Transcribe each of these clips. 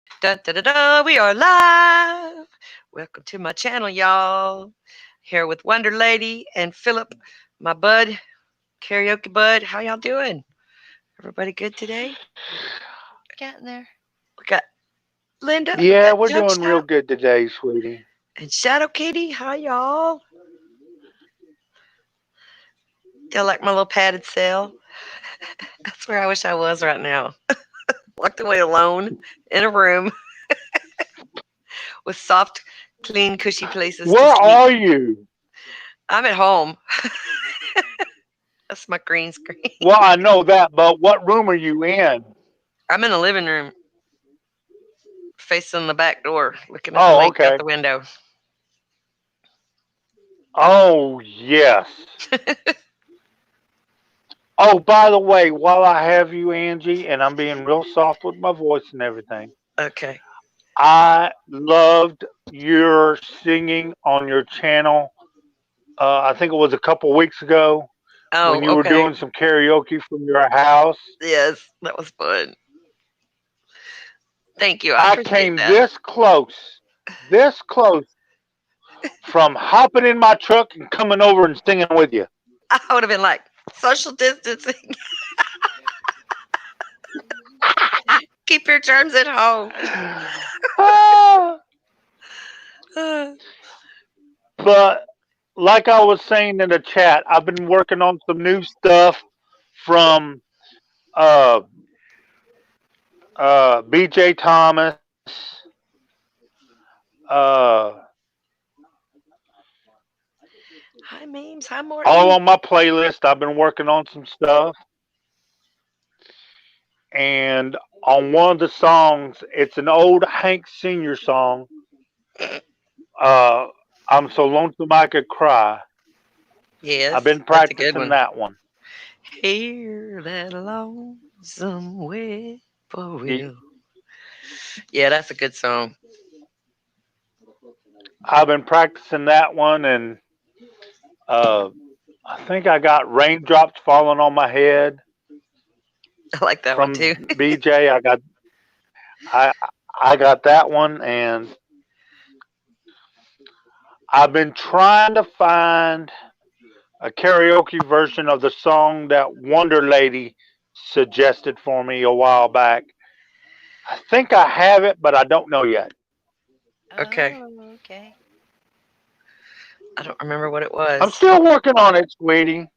Da da da da. We are live. Welcome to my channel, y'all. Here with Wonder Lady and Philip, my bud, karaoke bud. How y'all doing? Everybody good today? Getting there. We got Linda. We Yeah, got we're Jump doing real Shot good today, sweetie. and Shadow Kitty. Hi, y'all. Y'all like my little padded cell? That's where I wish I was right now. Locked away alone in a room with soft, clean, cushy places to Where sleep. are you? I'm at home. That's my green screen. Well, I know that, but what room are you in? I'm in the living room, facing the back door, looking at the Oh, lake out okay. the window. Oh, yes. Oh, by the way, while I have you, Angie, and I'm being real soft with my voice and everything, Okay. I loved your singing on your channel. I think it was a couple weeks ago when Oh, you were okay. doing some karaoke from your house. Yes, that was fun. Thank you. I I appreciate came that. this close from hopping in my truck and coming over and singing with you. I would have been like, social distancing. Keep your germs at home. Ah, but like I was saying in the chat, I've been working on some new stuff from uh, BJ Thomas, uh, Hi, memes. Hi, all Morton. on my playlist. I've been working on some stuff, and on one of the songs, it's an old Hank Senior song. Uh, I'm so lonesome I could cry. I've Yes, been that's a good practicing one. that one. Hear that lonesome Y- whippoorwill. Yeah, that's a good song. I've been practicing that one, and uh, I think I got raindrops falling on my head I like that one too. from BJ. I I got that one, and I've been trying to find a karaoke version of the song that Wonder Lady suggested for me a while back. I think I have it, but I don't know yet. Okay. Oh, okay. I don't remember what it I'm was. still working on it, sweetie.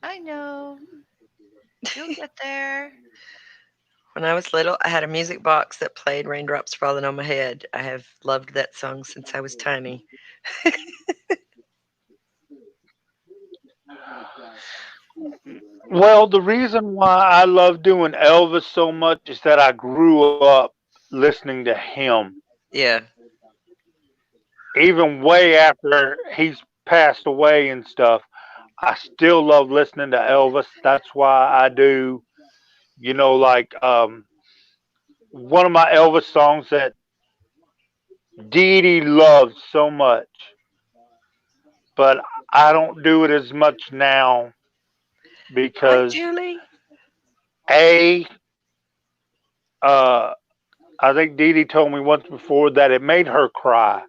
I know. You'll get there. When I was little, I had a music box that played Raindrops Falling on My Head. I have loved that song since I was tiny. Well, the reason why I love doing Elvis so much is that I grew up listening to him. Yeah. Even way after he's passed away and stuff, I still love listening to Elvis. That's why I do, like one of my Elvis songs that Dee Dee loves so much, but I don't do it as much now Hi, because Julie. A, uh, I think Dee Dee told me once before that it made her cry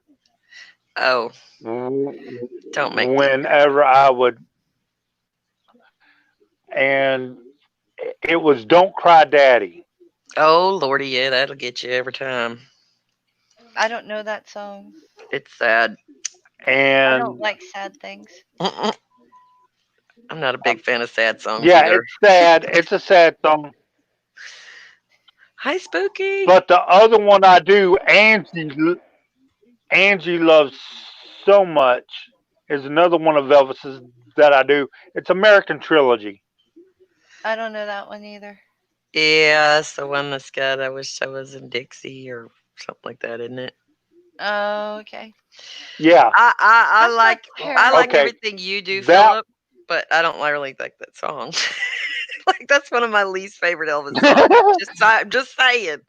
Oh, don't make me cry. whenever I would, and it was "Don't Cry, Daddy." Oh, Lordy, yeah, that'll get you every time. I don't know that song. It's sad. I don't And like sad things. Mm-mm. I'm not a uh, big fan of sad songs yeah, either. it's sad. It's a sad song. Hi, Spooky. But the other one I do, Angie loves so much, is another one of Elvis's that I do. It's American Trilogy. I don't know that one either. Yeah, that's the one that's got I wish I was in Dixie or something like that, isn't it? Oh, okay. Yeah. I I'm not like I like terrible. Okay. everything you do, That. Philip, but I don't really like that song. Like that's one of my least favorite Elvis songs. Just saying,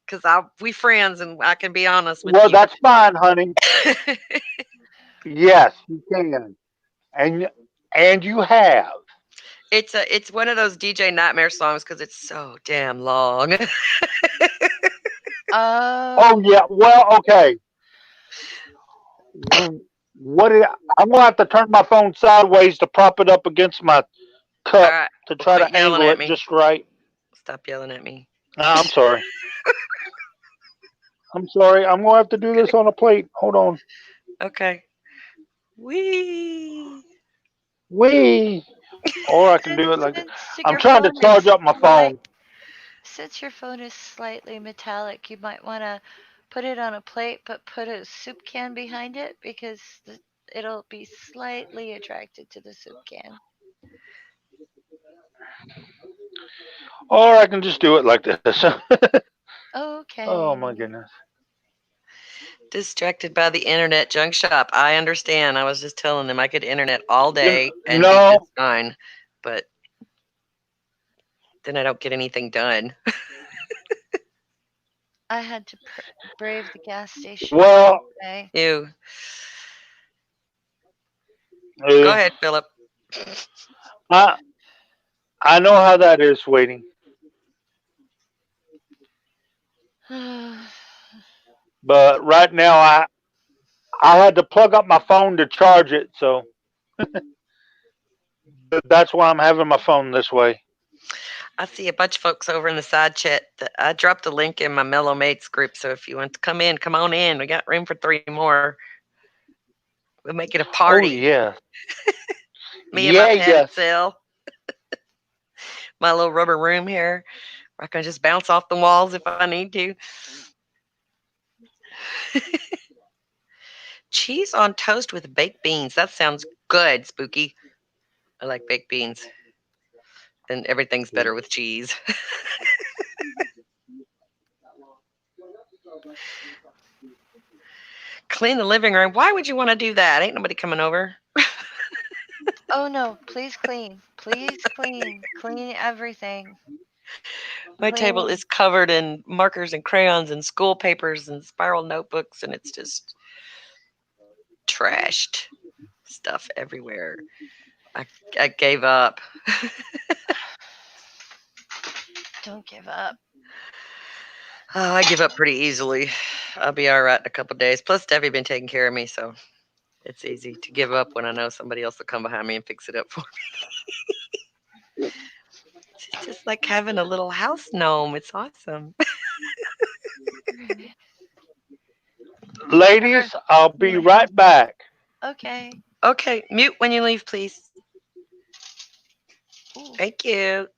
because I we friends and I can be honest with Well, you. that's fine, honey. Yes, you can, and you have. It's one of those DJ Nightmare songs because it's so damn long. Oh, Oh yeah. Well, okay. Mm, What did I'm gonna have to turn my phone sideways to prop it up against my All cup right. to Well, try quit to yelling angle at it me. just right. Stop yelling at me. I'm sorry. I'm sorry. I'm gonna have to do this on a plate. Hold on. Okay. Wee. Wee. Or I can do it like since I'm your trying to phone charge is up my phone. since your phone is slightly metallic, you might want to put it on a plate, but put a soup can behind it because it'll be slightly attracted to the soup can. Or I can just do it like this. Oh my Okay. goodness. Distracted by the internet junk shop. I understand. I was just telling them I could internet all You day and be no. just fine, but then I don't get anything done. I had to brave the gas station Well, today. You. Go uh, ahead, Philip. I I know how that is waiting. But right now I had to plug up my phone to charge it, so that's why I'm having my phone this way. I see a bunch of folks over in the side chat. I dropped a link in my Mellow Mates group, so if you want to come in, come on in. We got room for 3 more. We'll make it a Oh party. yeah. Me and my Yeah, padded yes. cell, my little rubber room here, where I can just bounce off the walls if I need to. Cheese on toast with baked beans. That sounds good, Spooky. I like baked beans. And everything's better with cheese. Clean the living room. Why would you want to do that? Ain't nobody coming over. Oh no, please clean. Please clean. Clean everything. My table Clean. is covered in markers and crayons and school papers and spiral notebooks, and it's just trashed stuff everywhere. I, I gave up. Don't give up. Oh, I give up pretty easily. I'll be all right in a couple days. Plus, Debbie been taking care of me, so it's easy to give up when I know somebody else will come behind me and fix it up for me. It's just like having a little house gnome. It's awesome. Ladies, I'll be right back. Okay. Okay, mute when you leave, please. Ooh, Thank you.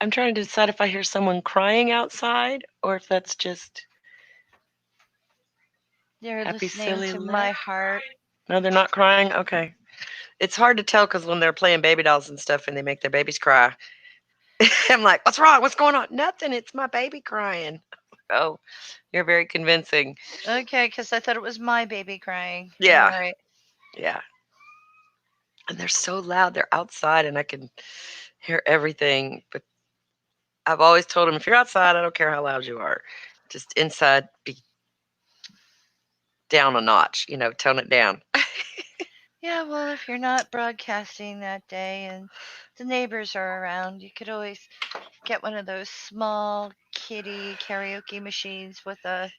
I'm trying to decide if I hear someone crying outside or if that's just you're happy, listening silly to my laugh. heart. No, they're not crying. Okay. It's hard to tell because when they're playing baby dolls and stuff and they make their babies cry, I'm like, what's wrong? What's going on? Nothing. It's my baby crying. Oh, you're very convincing. Okay, because I thought it was my baby crying. All Yeah. right. Yeah. And they're so loud. They're outside and I can hear everything. But I've always told them if you're outside, I don't care how loud you are. Just inside, be down a notch, tone it down. Yeah, well, if you're not broadcasting that day and the neighbors are around, you could always get one of those small kitty karaoke machines with a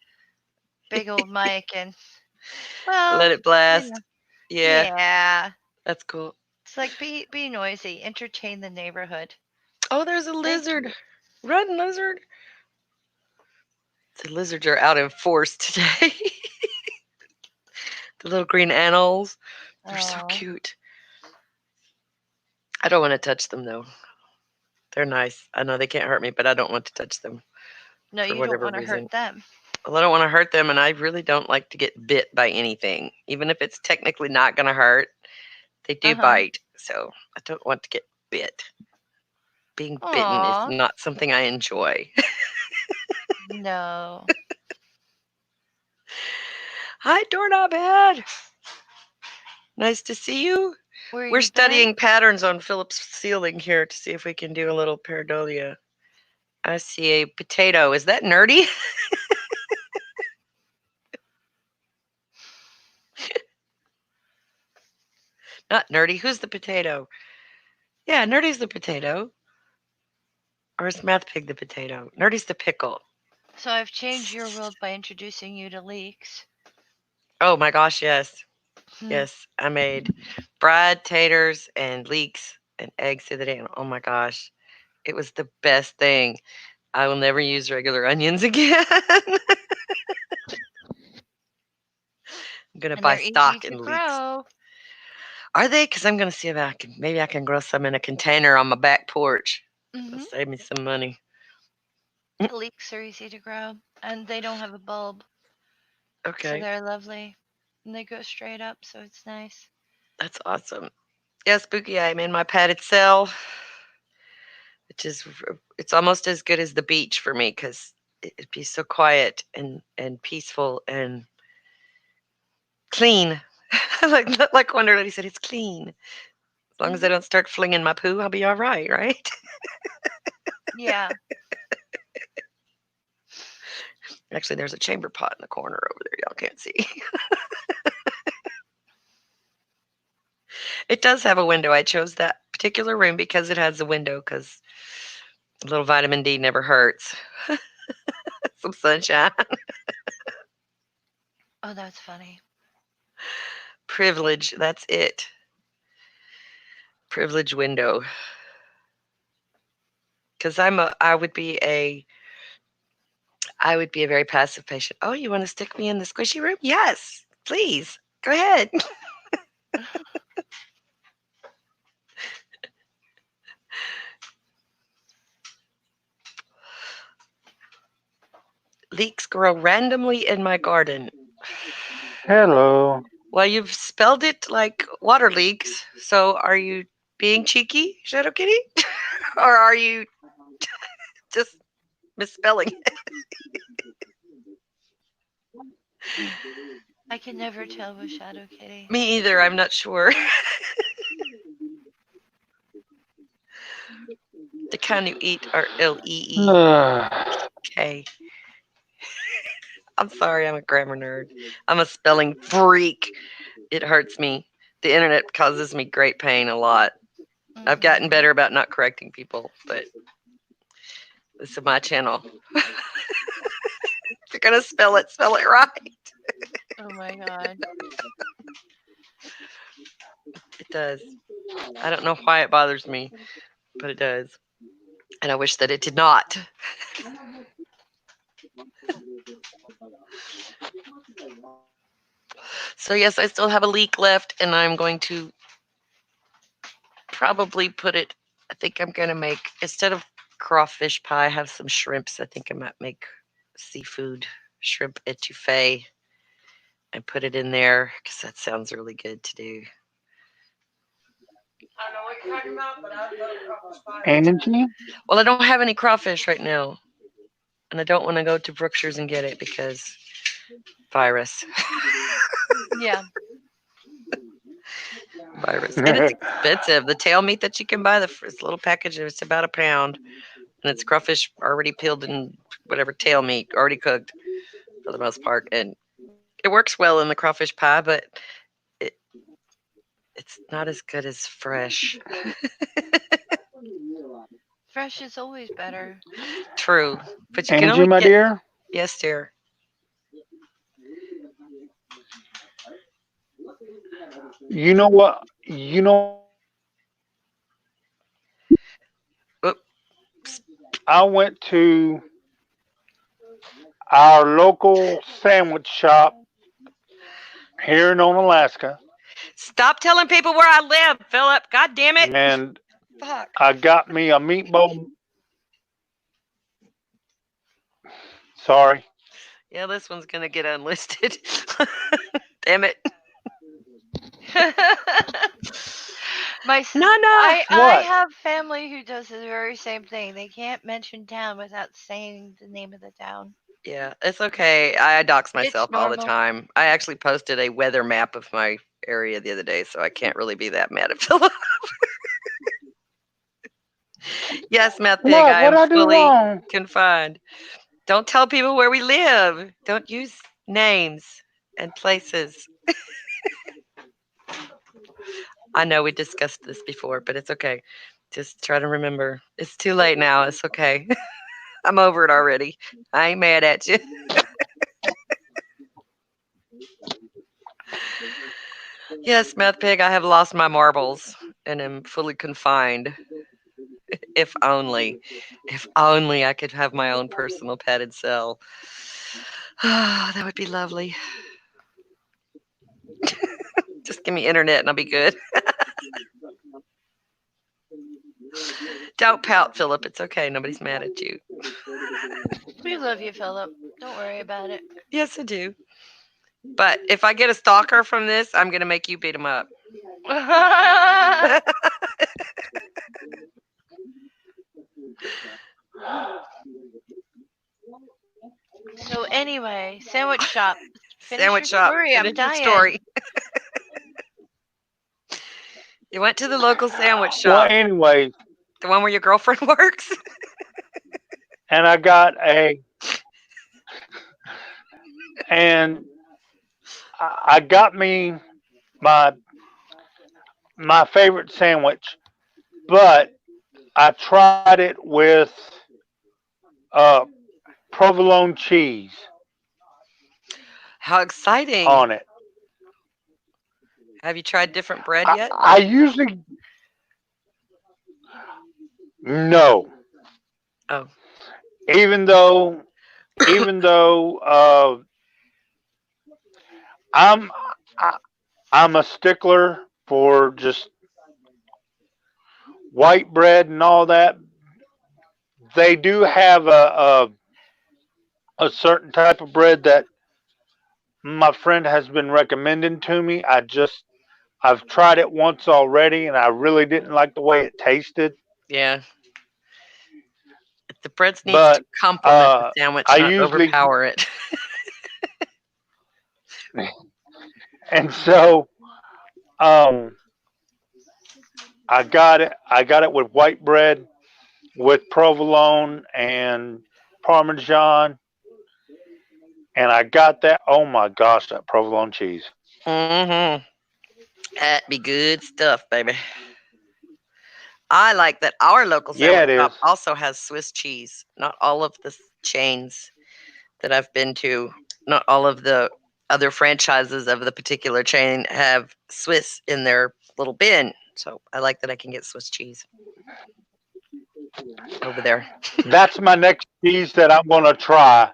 big old mic and, Let well, it you know, blast. Yeah, yeah. that's cool. It's like be noisy, entertain the neighborhood. Oh, there's a Thank you. lizard. Run, lizard. The lizards are out in force today. The little green animals. They're so Oh, cute. I don't want to touch them though. They're nice. I know they can't hurt me, but I don't want to touch them no, for you don't whatever want to hurt reason. them. Well, I don't want to hurt them, and I really don't like to get bit by anything. Even if it's technically not going to hurt, they do Uh-huh. bite. So I don't want to get bit. Being bitten is Aw, not something I enjoy. no. Hi, doorknob head. Nice to see you. Where We're you been? studying patterns on Philip's ceiling here to see if we can do a little pareidolia. I see a potato. Is that nerdy? Not nerdy. Who's the potato? Yeah, nerdy's the potato. Or is Math Pig the potato? Nerdy's the pickle. So I've changed your world by introducing you to leeks. Oh my gosh, yes. Hmm. Yes. I made fried taters and leeks and eggs the other day. And oh my gosh, it was the best thing. I will never use regular onions again. I'm gonna And buy they're easy stock to in leeks. grow. Are they? Because I'm gonna see if I can. Maybe I can grow some in a container on my back porch. It'll Hmm. save me some money. Leeks are easy to grow, and they don't have a bulb, so Okay, they're lovely. And they go straight up, so it's nice. that's awesome. Yeah, Spooky. I'm in my padded cell, which is it's almost as good as the beach for me because it'd be so quiet and peaceful and clean. like Wonder Lady said, it's clean. As long as I Hmm. don't start flinging my poo, I'll be all right, right? Yeah. Actually, there's a chamber pot in the corner over there. Y'all can't see. It does have a window. I chose that particular room because it has a window because a little vitamin D never hurts. Some sunshine. Oh, that's funny. Privilege. That's it. Privilege window. Because I would be a very passive patient. Oh, you want to stick me in the squishy room? Yes, please. Go ahead. Leeks grow randomly in my garden. Hello. Well, you've spelled it like water leaks. So are you being cheeky, Shadow Kitty? Or are you just misspelling it? I can never tell with Shadow Kitty. Me either. I'm not sure. The kind you eat are Leek. I'm sorry, I'm a grammar nerd. I'm a spelling freak. It hurts me. The internet causes me great pain a lot. I've gotten Hmm. better about not correcting people, but this is my channel. If you're gonna spell it right. Oh my god. It does. I don't know why it bothers me, but it does. And I wish that it did not. So yes, I still have a leek left, and I'm going to probably put it. I think I'm gonna make instead of crawfish pie, have some shrimps. I think I might make seafood shrimp etouffee and put it in there because that sounds really good to do. I don't know what you're talking about, but I love crawfish pie. Angie? Well, I don't have any crawfish right now, and I don't want to go to Brookshire's and get it because virus, Yeah. virus, and it's expensive. The tail meat that you can buy, the first little package, it's about £1, and it's crawfish already peeled and whatever tail meat already cooked for the most part, and it works well in the crawfish pie, but it it's not as good as fresh. Fresh is always better. True, but you can Angie, only my get dear? yes, dear. You know what? You know, Oops. I went to our local sandwich shop here in Alaska, Stop telling people where I live, Philip. God damn it. and Fuck. I got me a meatball. Sorry. Yeah, this one's gonna get unlisted. Damn it. No, no. I What? have family who does the very same thing. They can't mention town without saying the name of the town. Yeah, it's okay. I dox It's myself all the normal. time. I actually posted a weather map of my area the other day, so I can't really be that mad at Philip. Yes, Matt Pig, What? I What am I do fully wrong? confined. Don't tell people where we live. Don't use names and places. I know we discussed this before, but it's okay. Just try to remember. It's too late now. It's okay. I'm over it already. I ain't mad at you. Yes, Meth Pig, I have lost my marbles and am fully confined. If only, if only I could have my own personal padded cell. Ah, that would be lovely. Just give me internet and I'll be good. Don't pout, Philip. It's okay. Nobody's mad at you. We love you, Philip. Don't worry about it. Yes, I do. But if I get a stalker from this, I'm gonna make you beat him up. So anyway, sandwich shop. Finish Sandwich your shop. story. I'm Finish your dying. story. You went to the local sandwich Well, shop, anyway, the one where your girlfriend works. and I got and I got me my my favorite sandwich, but I tried it with uh, provolone cheese How exciting! on it. Have you tried different bread I, yet? I usually no, Oh, even though even though I'm I, I'm a stickler for just white bread and all that. They do have a certain type of bread that my friend has been recommending to me. I've tried it once already and I really didn't like the way it tasted. yeah. The breads needs to But complement the I sandwich, not usually overpower it. and so um I got it with white bread with provolone and parmesan and I got that. Oh my gosh, that provolone cheese. Mm-hmm. That be good stuff, baby. I like that our local Yeah, sandwich it is. shop also has Swiss cheese. Not all of the chains that I've been to, not all of the other franchises of the particular chain have Swiss in their little bin. So I like that I can get Swiss cheese over there. That's my next cheese that I'm going to try.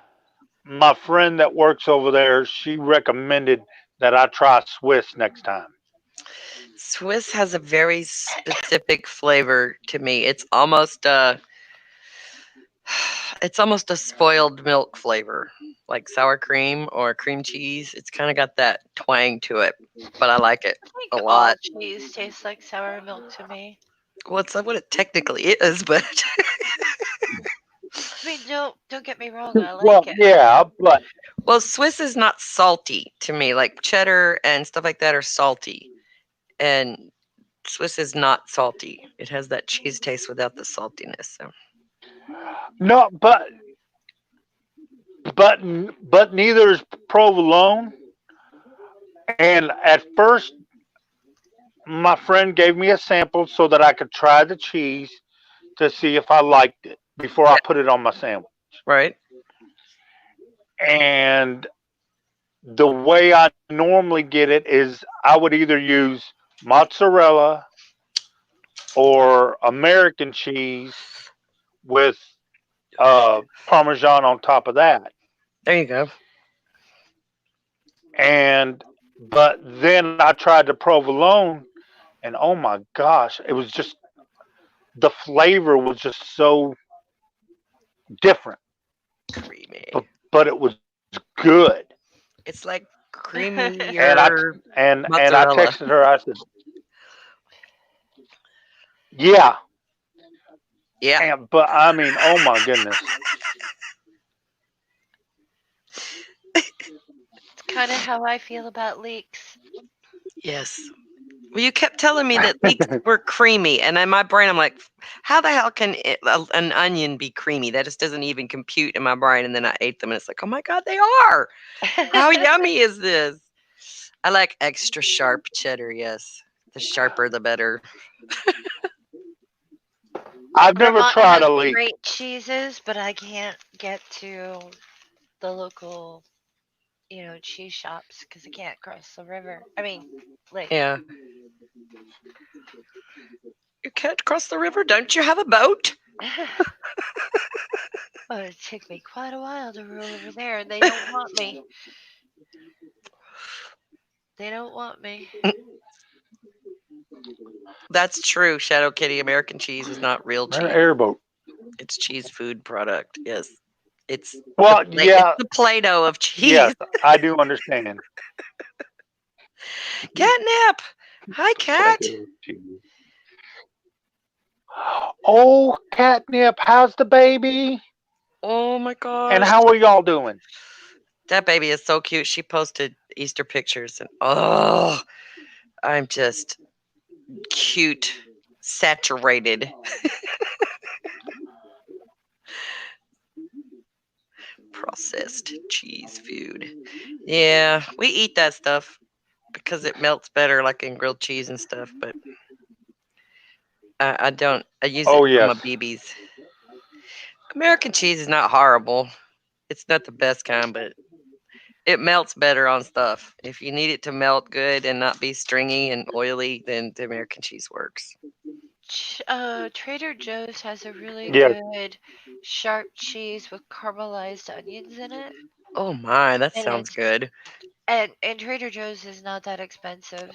My friend that works over there, she recommended that I try Swiss next time. Swiss has a very specific flavor to me. It's almost a spoiled milk flavor, like sour cream or cream cheese. It's kind of got that twang to it, but I like it I a think all lot. cheese tastes like sour milk to me. Well, it's not what it technically is, but I mean, don't get me wrong. I Well, like it. yeah, but well, Swiss is not salty to me. Like cheddar and stuff like that are salty, and Swiss is not salty. It has that cheese taste without the saltiness. So no, but neither is provolone. And at first, my friend gave me a sample so that I could try the cheese to see if I liked it before I yeah, put it on my sandwich. right. And the way I normally get it is I would either use mozzarella or American cheese with Parmesan on top of that. There you go. And but then I tried the provolone, and oh my gosh, it was just the flavor was just so different, Creamy. but it was good. It's like And I creamier and I mozzarella. texted her. I said, "Yeah," Yeah. and but I mean, oh my goodness, It's kind of how I feel about leeks. Yes. Well, you kept telling me that leeks were creamy, and in my brain, I'm like, how the hell can an onion be creamy? That just doesn't even compute in my brain. And then I ate them, and it's like, oh my god, they are! How yummy is this? I like extra sharp cheddar. Yes, the sharper the better. I've never Vermont tried has a leek. great cheeses, but I can't get to the local, cheese shops because I can't cross the river. I mean, lake. Yeah. You can't cross the river. Don't you have a boat? Well, it'd take me quite a while to roll over there, and they don't want me. They don't want me. That's true. Shadow Kitty. American cheese is not real An cheese. airboat. It's cheese food product. Yes. It's Well, it's yeah, the Play-Doh of cheese. yes, I do understand. Catnip. Hi, Cat. Oh, Catnip, how's the baby? Oh my gosh. And how are y'all doing? That baby is so cute. She posted Easter pictures and oh, I'm just cute, saturated. Processed cheese food. Yeah, we eat that stuff because it melts better, like in grilled cheese and stuff. But I don't. I use Oh, it for my yes. BBs. American cheese is not horrible. It's not the best kind, but it melts better on stuff. If you need it to melt good and not be stringy and oily, then the American cheese works. Trader Joe's has a really Yes. good sharp cheese with caramelized onions in it, Oh my, that and sounds it's good. and Trader Joe's is not that expensive.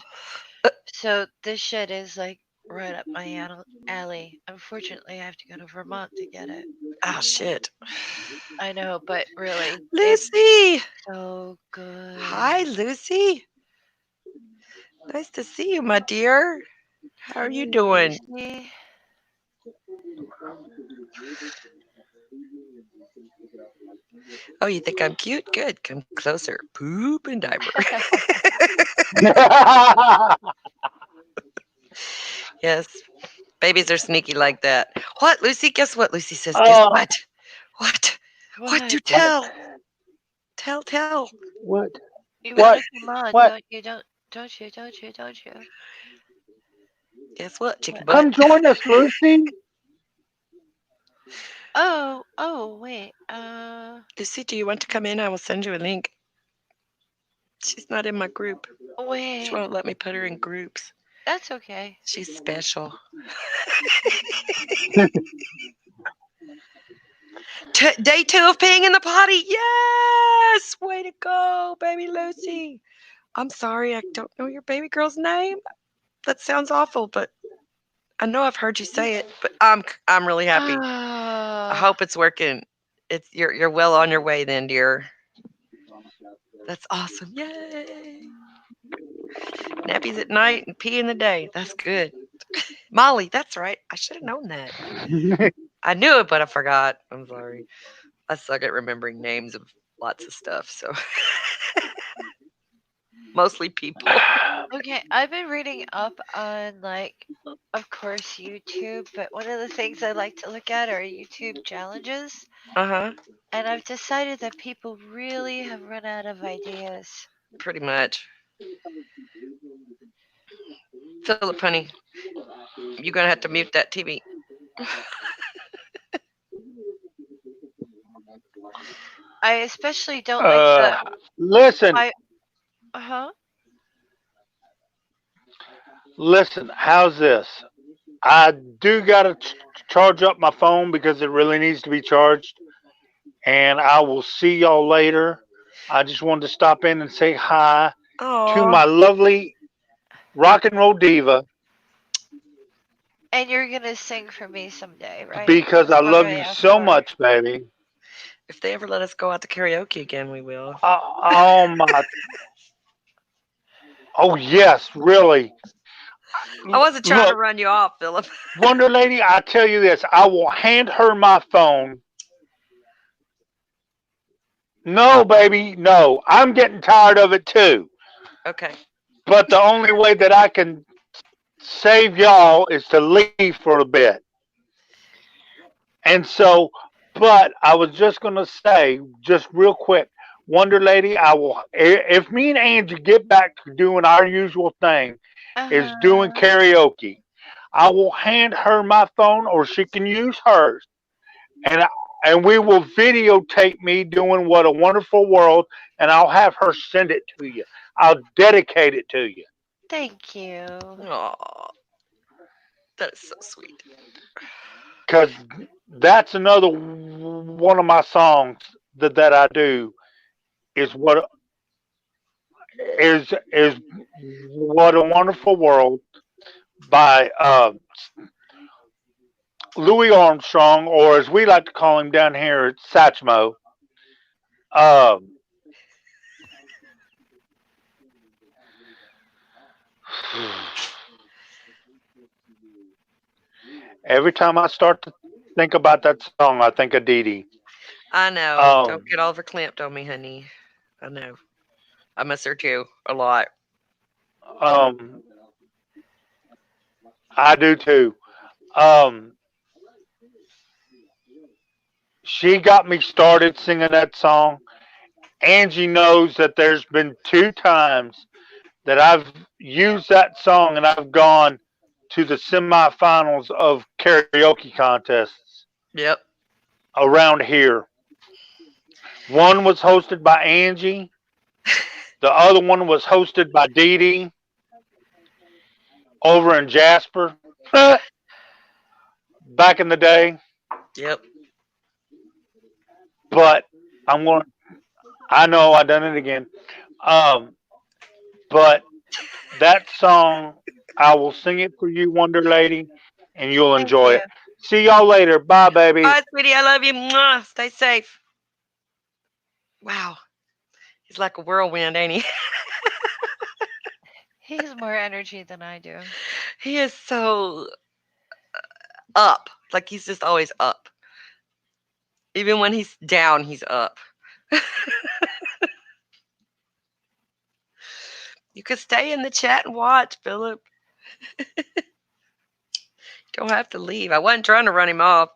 So this shit is like right up my alley. Unfortunately, I have to go to Vermont to get it. Oh shit. I know, but really, it's Lucy! so good. Hi, Lucy. Nice to see you, my dear. How are you Hey, doing? Lucy. Oh, you think I'm cute? Good. Come closer. Poop and diaper. Yes. Babies are sneaky like that. What, Lucy? Guess what? Lucy says, guess Uh, what? What? What? Do What? tell. Tell. what? You What? gotta come on, What? don't you? Don't you? Guess what, chicken What? butt? Come join us, Lucy. Oh, wait. Lucy, do you want to come in? I will send you a link. She's not in my group. She Wait. won't let me put her in groups. That's okay. She's special. Day 2 of peeing in the potty. Yes! Way to go, baby Lucy. I'm sorry, I don't know your baby girl's name. That sounds awful, but I know I've heard you say it. But I'm really happy. I hope it's working. You're well on your way then, dear. That's awesome. Yay! Nappies at night and pee in the day. That's good. Molly, that's right. I should have known that. I knew it, but I forgot. I'm sorry. I suck at remembering names of lots of stuff. So mostly people. Okay, I've been reading up on, like, of course, YouTube, but one of the things I like to look at are YouTube challenges. Uh-huh. And I've decided that people really have run out of ideas. Pretty much. Philip, honey, you're gonna have to mute that TV. I especially don't like Listen, huh? listen. How's this? I do gotta charge up my phone because it really needs to be charged, and I will see y'all later. I just wanted to stop in and say hi to my Oh, lovely rock and roll diva And you're gonna sing for me someday, right? because I love Someday you after so work. much, baby. if they ever let us go out to karaoke again, we will. Oh my! Oh yes, really. I wasn't trying to Look, run you off, Philip. Wonder Lady, I tell you this, I will hand her my phone. No, baby, no. I'm getting tired of it too. Okay. But the only way that I can save y'all is to leave for a bit. And so, but I was just going to say, just real quick, Wonder Lady, if me and Angie get back to doing our usual thing, is doing Uh-huh. karaoke. I will hand her my phone, or she can use hers, and we will videotape me doing What a Wonderful World, and I'll have her send it to you. I'll dedicate it to you Thank you. Oh, that is so sweet. because that's another one of my songs that I do is What a Wonderful World by Louis Armstrong, or as we like to call him down here, it's Satchmo. Um, every time I start to think about that song, I think of Dee Dee. I know. Um, Don't get all verklempt on me, honey. I know. I miss her too a lot. um, I do too. Um, she got me started singing that song. Angie knows that there's been two times that I've used that song and I've gone to the semifinals of karaoke contests Yep. around here. One was hosted by Angie. The other one was hosted by Dee Dee over in Jasper back in the day. Yep. But I'm going. I know I done it again. Um, but that song, I will sing it for you, Wonder Lady, and you'll Thank enjoy you. it. See y'all later. Bye, babies. Bye, sweetie. I love you. Mwah. Stay safe. Wow. He's like a whirlwind, ain't he? He has more energy than I do. He is so up. Like he's just always up. Even when he's down, he's up. You could stay in the chat and watch, Philip. Don't have to leave. I wasn't trying to run him off,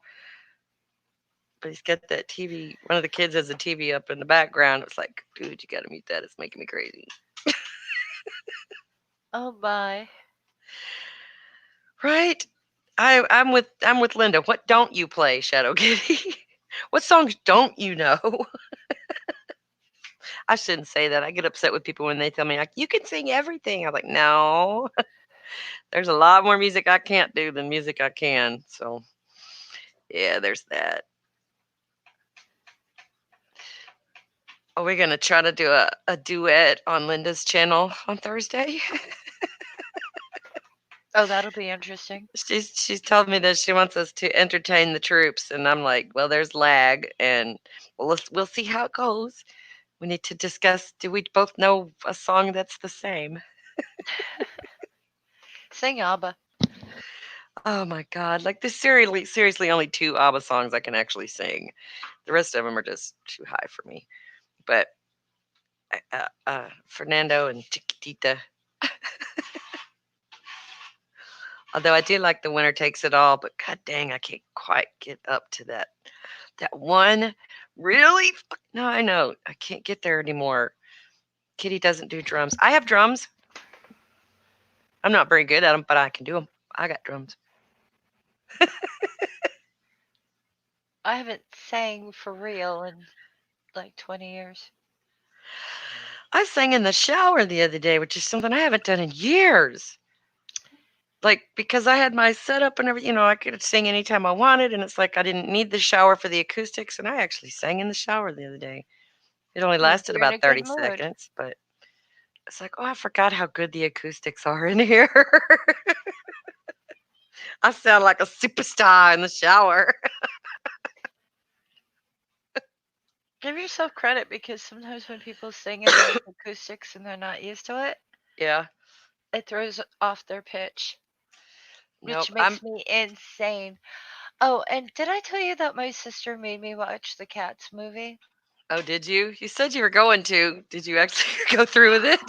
but he's got that TV. One of the kids has a TV up in the background. It's like, dude, you got to mute that. It's making me crazy. Oh, bye. Right? I'm with Linda. What don't you play, Shadow Kitty? What songs don't you know? I shouldn't say that. I get upset with people when they tell me like you can sing everything. I'm like, no. There's a lot more music I can't do than music I can. So yeah, there's that. Are we gonna try to do a duet on Linda's channel on Thursday? Oh, that'll be interesting. She's told me that she wants us to entertain the troops, and I'm like, well, there's lag, and we'll see how it goes. We need to discuss. Do we both know a song that's the same? Sing ABBA. Oh my god! Like there's seriously only two ABBA songs I can actually sing. The rest of them are just too high for me. But Fernando and Chiquitita. Although I do like the winner takes it all, but god dang, I can't quite get up to that one. Really? No, I know. I can't get there anymore. Kitty doesn't do drums. I have drums. I'm not very good at them, but I can do them. I got drums. I haven't sang for real in like 20 years. I sang in the shower the other day, which is something I haven't done in years. Like because I had my setup and everything, I could sing anytime I wanted, and it's like I didn't need the shower for the acoustics, and I actually sang in the shower the other day. It only Means lasted you're in about a good 30 mood. seconds, but it's like, oh, I forgot how good the acoustics are in here. I sound like a superstar in the shower. Give yourself credit because sometimes when people sing in those acoustics and they're not used to it, Yeah. it throws off their pitch, Nope. which makes me insane. Oh, and did I tell you that my sister made me watch the Cats movie? Oh, did you? You said you were going to. Did you actually go through with it?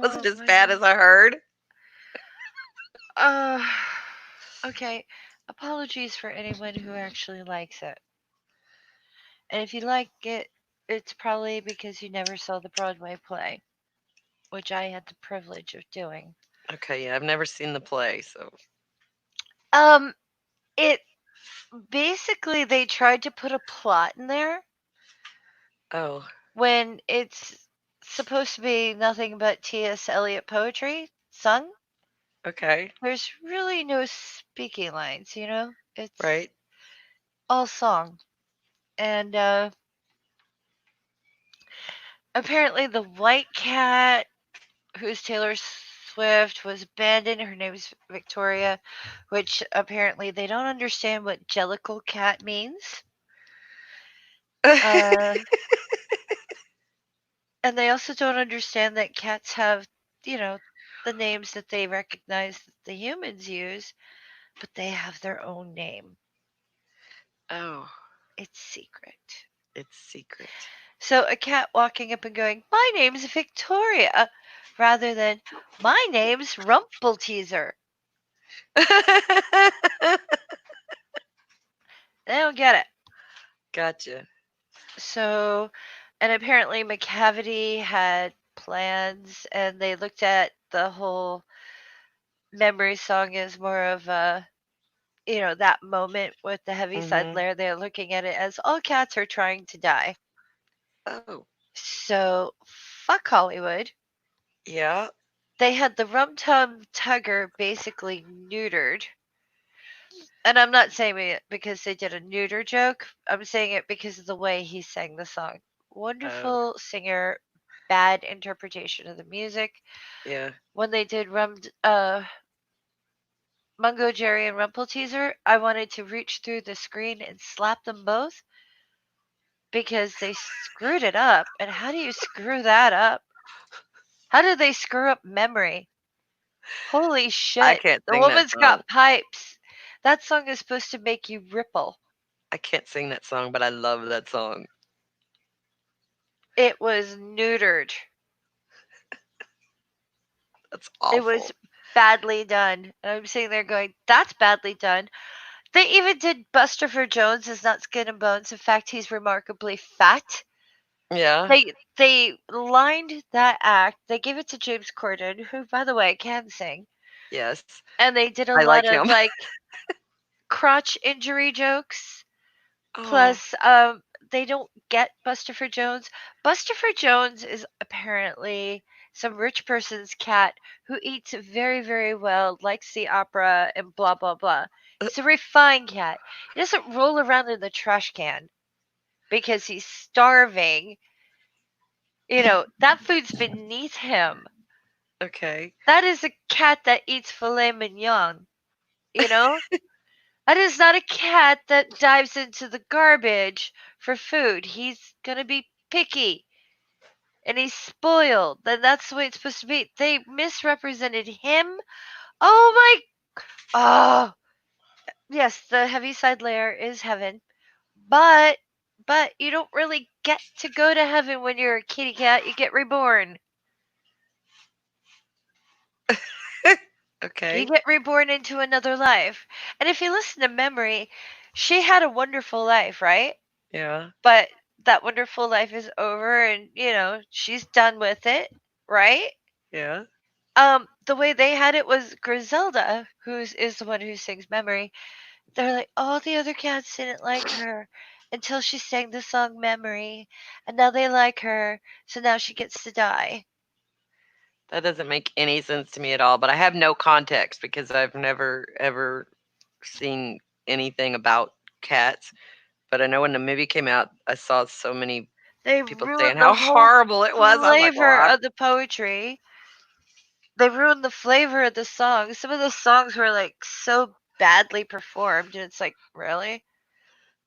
Was it Oh as my bad god. as I heard? Uh, okay. Apologies for anyone who actually likes it. And if you like it, it's probably because you never saw the Broadway play, which I had the privilege of doing. Okay, yeah, I've never seen the play, so Um, it basically they tried to put a plot in there Oh, when it's supposed to be nothing but T.S. Eliot poetry sung. okay. There's really no speaking lines, you know? It's Right. all song. And apparently the white cat, who's Taylor Swift, was abandoned. Her name is Victoria, which apparently they don't understand what Jellicle cat means. Uh, and they also don't understand that cats have, you know, the names that they recognize that the humans use, but they have their own name. Oh, It's secret. it's secret. So a cat walking up and going, "My name's Victoria," rather than "My name's Rumpelteazer." They don't get it. Gotcha. So, and apparently McCavity had plans, and they looked at the whole memory song as more of a, you know, that moment with the Heaviside Mhm. Layer. They're looking at it as all cats are trying to die. Oh, So, fuck Hollywood. yeah. They had the Rum Tum Tugger basically neutered. And I'm not saying it because they did a neuter joke. I'm saying it because of the way he sang the song. Oh, Wonderful singer, bad interpretation of the music. yeah. When they did Mungo Jerry and Rumpelteazer, I wanted to reach through the screen and slap them both because they screwed it up. And how do you screw that up? How did they screw up memory? Holy I shit. can't The sing that woman's song. got pipes. That song is supposed to make you ripple. I can't sing that song, but I love that song. It was neutered. That's It was awful. badly done. And I'm sitting there going, that's badly done. They even did Buster Jones is not skin and bones. In fact, he's remarkably fat. Yeah. They lined that act. They gave it to James Corden, who, by the way, can sing. Yes. And they did a I lot like of him. like crotch injury jokes. Oh, Plus, they don't get Buster Jones. Buster Jones is apparently some rich person's cat who eats very, very well, likes the opera, and blah, blah, blah. He's a refined cat. He doesn't roll around in the trash can because he's starving. You know, that food's beneath him. okay. That is a cat that eats filet mignon, you know? That is not a cat that dives into the garbage for food. He's gonna be picky and he's spoiled. Then that's the way it's supposed to be. They misrepresented him. Oh my! Oh, yes, the Heaviside Layer is heaven, but you don't really get to go to heaven when you're a kitty cat. You get reborn. You Okay. get reborn into another life. And if you listen to Memory, she had a wonderful life, right? Yeah. But that wonderful life is over and, you know, she's done with it, right? Yeah. The way they had it was Griselda, who's is the one who sings Memory. They're like, all the other cats didn't like her until she sang the song Memory, and now they like her, so now she gets to die. That doesn't make any sense to me at all, but I have no context because I've never ever seen anything about cats. But I know when the movie came out, I saw so many They people saying ruined the how whole horrible it was. I was like, well, flavor of the poetry. They ruined the flavor of the song. Some of the songs were like so badly performed, and it's like, really?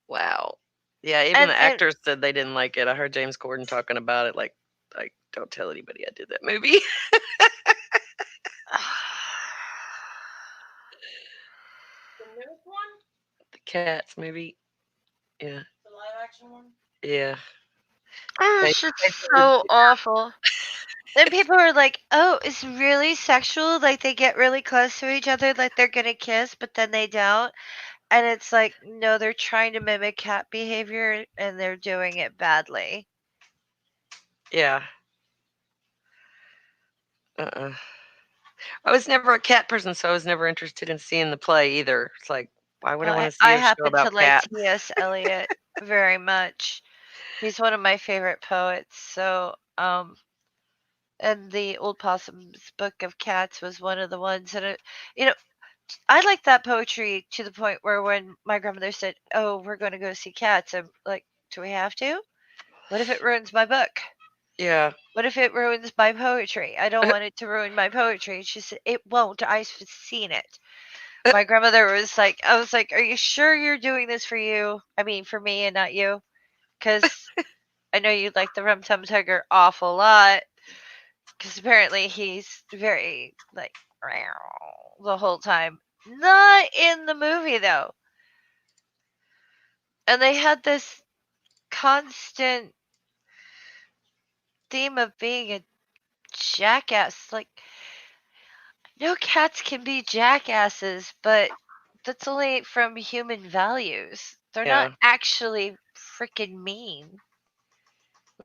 wow. Yeah, even And the actors said they didn't like it. I heard James Corden talking about it like don't tell anybody I did that movie. The Cats movie. Yeah. Yeah. They it's just they said so awful. Then people are like, "Oh, it's really sexual. Like they get really close to each other, like they're gonna kiss, but then they don't." And it's like, no, they're trying to mimic cat behavior, and they're doing it badly. yeah. Uh-uh. I was never a cat person, so I was never interested in seeing the play either. It's like, why would I Well, want to I see a show happen to about like cats? T.S. Eliot very much. He's one of my favorite poets. So, and the Old Possum's Book of Cats was one of the ones that, you know, I like that poetry to the point where when my grandmother said, "Oh, we're going to go see cats," I'm like, "Do we have to? What if it ruins my book? Yeah. What if it ruins my poetry? I don't want it to ruin my poetry." She said, "It won't. I've seen it." My grandmother was like, I was like, "Are you sure you're doing this for you? I mean, for me and not you? Because I know you like the Rum Tum Tugger awful lot. Because apparently he's very, like, the whole time. Not in the movie, though. And they had this constant theme of being a jackass. Like, no cats can be jackasses, but that's only from human values. They're not Yeah. actually freaking mean.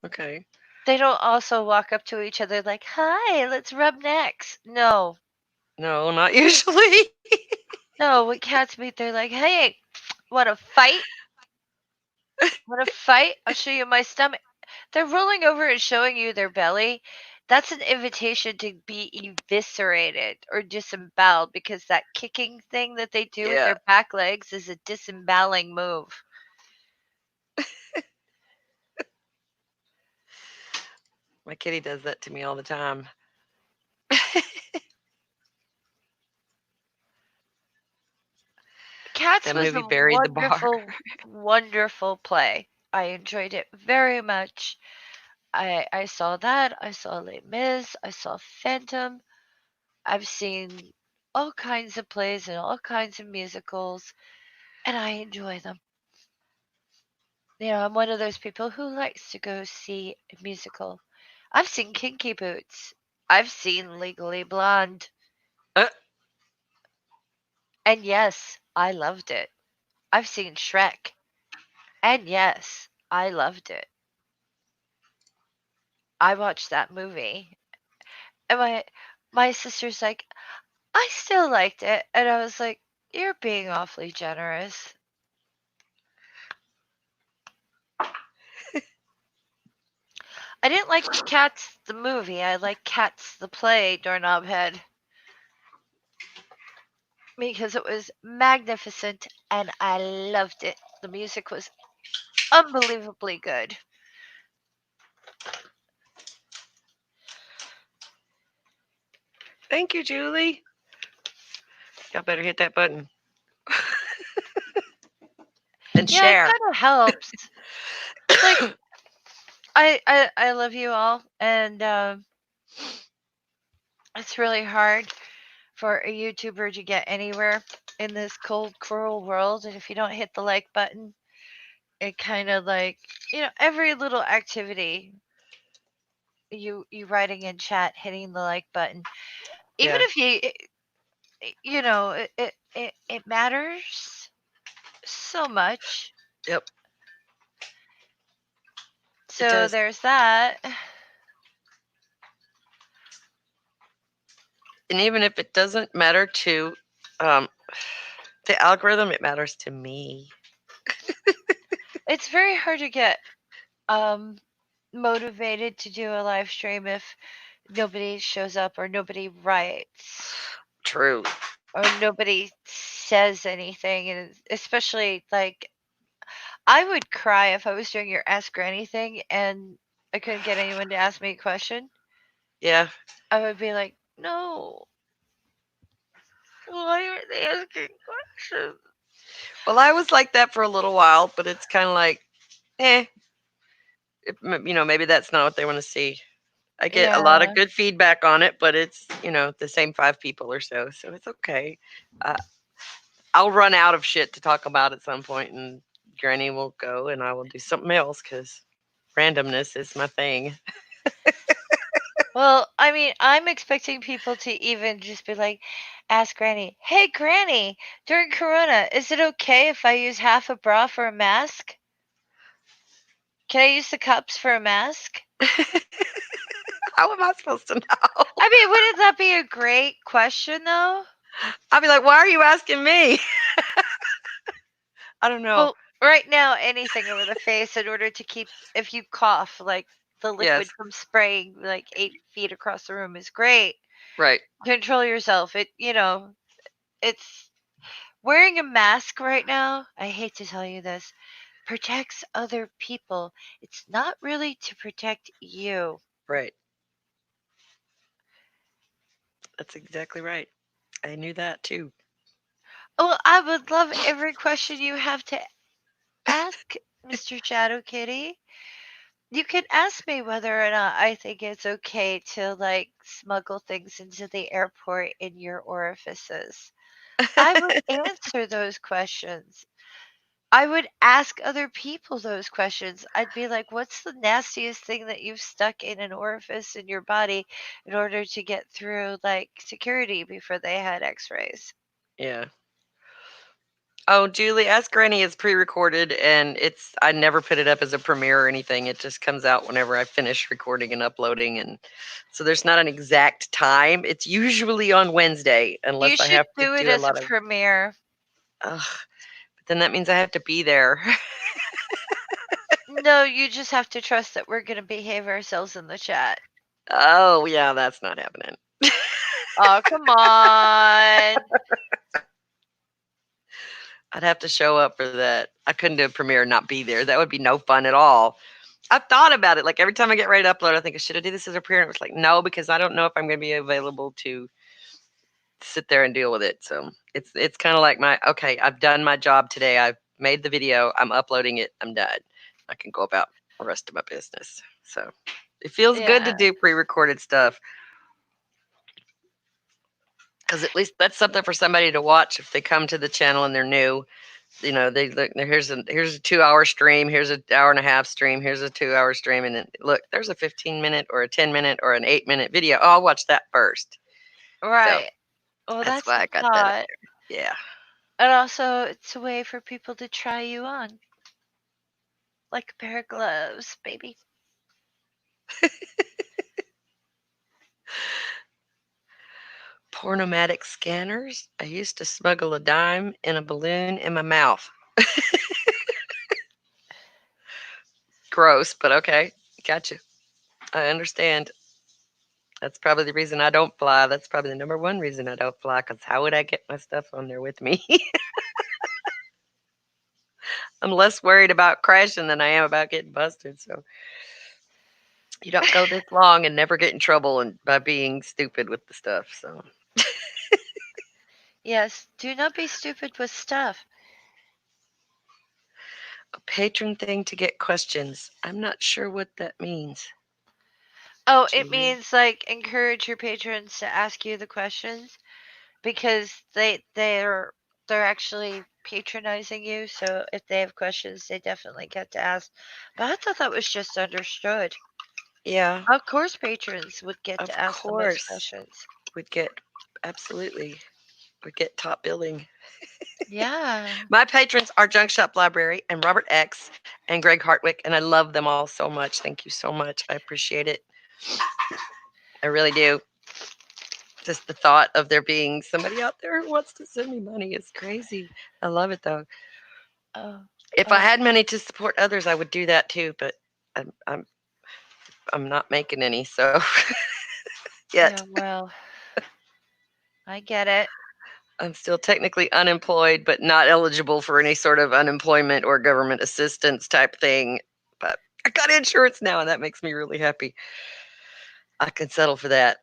Okay. They don't also walk up to each other like, "Hi, let's rub necks." No. No, not usually. No, when cats meet, they're like, "Hey, want to fight? Want to fight? I'll show you my stomach." They're rolling over and showing you their belly. That's an invitation to be eviscerated or disemboweled because that kicking thing that they do with Yeah. their back legs is a disemboweling move. My kitty does that to me all the time. Cats That was movie a buried the bar. wonderful, wonderful play. I enjoyed it very much. I saw that. I saw Les Mis. I saw Phantom. I've seen all kinds of plays and all kinds of musicals, and I enjoy them. You know, I'm one of those people who likes to go see a musical. I've seen Kinky Boots. I've seen Legally Blonde. Uh, And yes, I loved it. I've seen Shrek. And yes, I loved it. I watched that movie. And my sister's like, "I still liked it." And I was like, "You're being awfully generous." I didn't like Cats the movie. I like Cats the play, Doorknob Head, because it was magnificent and I loved it. The music was unbelievably good. Thank you, Julie. Y'all better hit that button and Yeah, it share. kind of helps. It's like I love you all, and it's really hard for a YouTuber to get anywhere in this cold, cruel world. And if you don't hit the like button, it kind of like, every little activity, you writing in chat, hitting the like button, even Yeah. if it matters so much. Yep. It So does. there's that. And even if it doesn't matter to um, the algorithm, it matters to me. It's very hard to get um motivated to do a live stream if nobody shows up or nobody writes True. or nobody says anything. And especially, like, I would cry if I was doing your Ask Granny thing and I couldn't get anyone to ask me a question. Yeah. I would be like, "No, why aren't they asking questions?" Well, I was like that for a little while, but it's kind of like, eh, maybe that's not what they want to see. I get a lot of Yeah. good feedback on it, but it's, the same 5 people or so it's okay. Uh, I'll run out of shit to talk about at some point, and Granny will go, and I will do something else because randomness is my thing. Well, I mean, I'm expecting people to even just be like, "Ask Granny, hey, Granny, during Corona, is it okay if I use half a bra for a mask? Can I use the cups for a mask?" How am I supposed to know? I mean, wouldn't that be a great question, though? I'd be like, why are you asking me? I don't know. Well, right now, anything over the face in order to keep, if you cough, like the liquid Yes. from spraying like 8 feet across the room is great. Right. Control yourself. It's wearing a mask right now. I hate to tell you this, protects other people. It's not really to protect you. Right. That's exactly right. I knew that too. Oh, I would love every question you have to ask, Mr. Shadow Kitty. You can ask me whether or not I think it's okay to like smuggle things into the airport in your orifices. I would answer those questions. I would ask other people those questions. I'd be like, what's the nastiest thing that you've stuck in an orifice in your body in order to get through like security before they had x-rays? Yeah. Oh, Julie, Ask Granny is pre-recorded, and I never put it up as a premiere or anything. It just comes out whenever I finish recording and uploading, and so there's not an exact time. It's usually on Wednesday, You unless I should have to do it do a as a lot of. premiere. Ugh, but then that means I have to be there. No, you just have to trust that we're going to behave ourselves in the chat. Oh, yeah, that's not happening. Oh, come on. I'd have to show up for that. I couldn't do a premiere and not be there. That would be no fun at all. I've thought about it. Like every time I get ready to upload, I think, should I do this as a premiere? And it was like, no, because I don't know if I'm going to be available to sit there and deal with it. So it's kind of like okay, I've done my job today. I've made the video. I'm uploading it. I'm done. I can go about the rest of my business. So it feels good to Yeah. do pre-recorded stuff, because at least that's something for somebody to watch if they come to the channel and they're new. You know, they look, here's a 2-hour stream, here's an hour and a half stream, here's a 2-hour stream, and then look, there's a 15-minute or a 10-minute or an 8-minute video. Oh, I'll watch that first. So Right. Well, that's that's why a I got that up thought. there. Yeah. And also, it's a way for people to try you on. Like a pair of gloves, baby. Pornomatic scanners. I used to smuggle a dime in a balloon in my mouth. Gross, but okay. Gotcha. I understand. That's probably the reason I don't fly. That's probably the number one reason I don't fly, because how would I get my stuff on there with me? I'm less worried about crashing than I am about getting busted. So you don't go this long and never get in trouble and by being stupid with the stuff. So Yes, do not be stupid with stuff. a patron thing to get questions. I'm not sure what that means. Oh, it Julie? means like encourage your patrons to ask you the questions because they're actually patronizing you. So if they have questions, they definitely get to ask. But I thought that was just understood. Yeah, Of course, patrons would get of to ask the most course. questions. Would get absolutely would get top billing. Yeah. My patrons are Junk Shop Library and Robert X and Greg Hartwick, and I love them all so much. Thank you so much. I appreciate it. I really do. Just the thought of there being somebody out there who wants to send me money is crazy. I love it though. Oh. If I had money to support others, I would do that too, but I'm not making any, so yet. Yeah, well, I get it. I'm still technically unemployed, but not eligible for any sort of unemployment or government assistance type thing. But I got insurance now, and that makes me really happy. I can settle for that.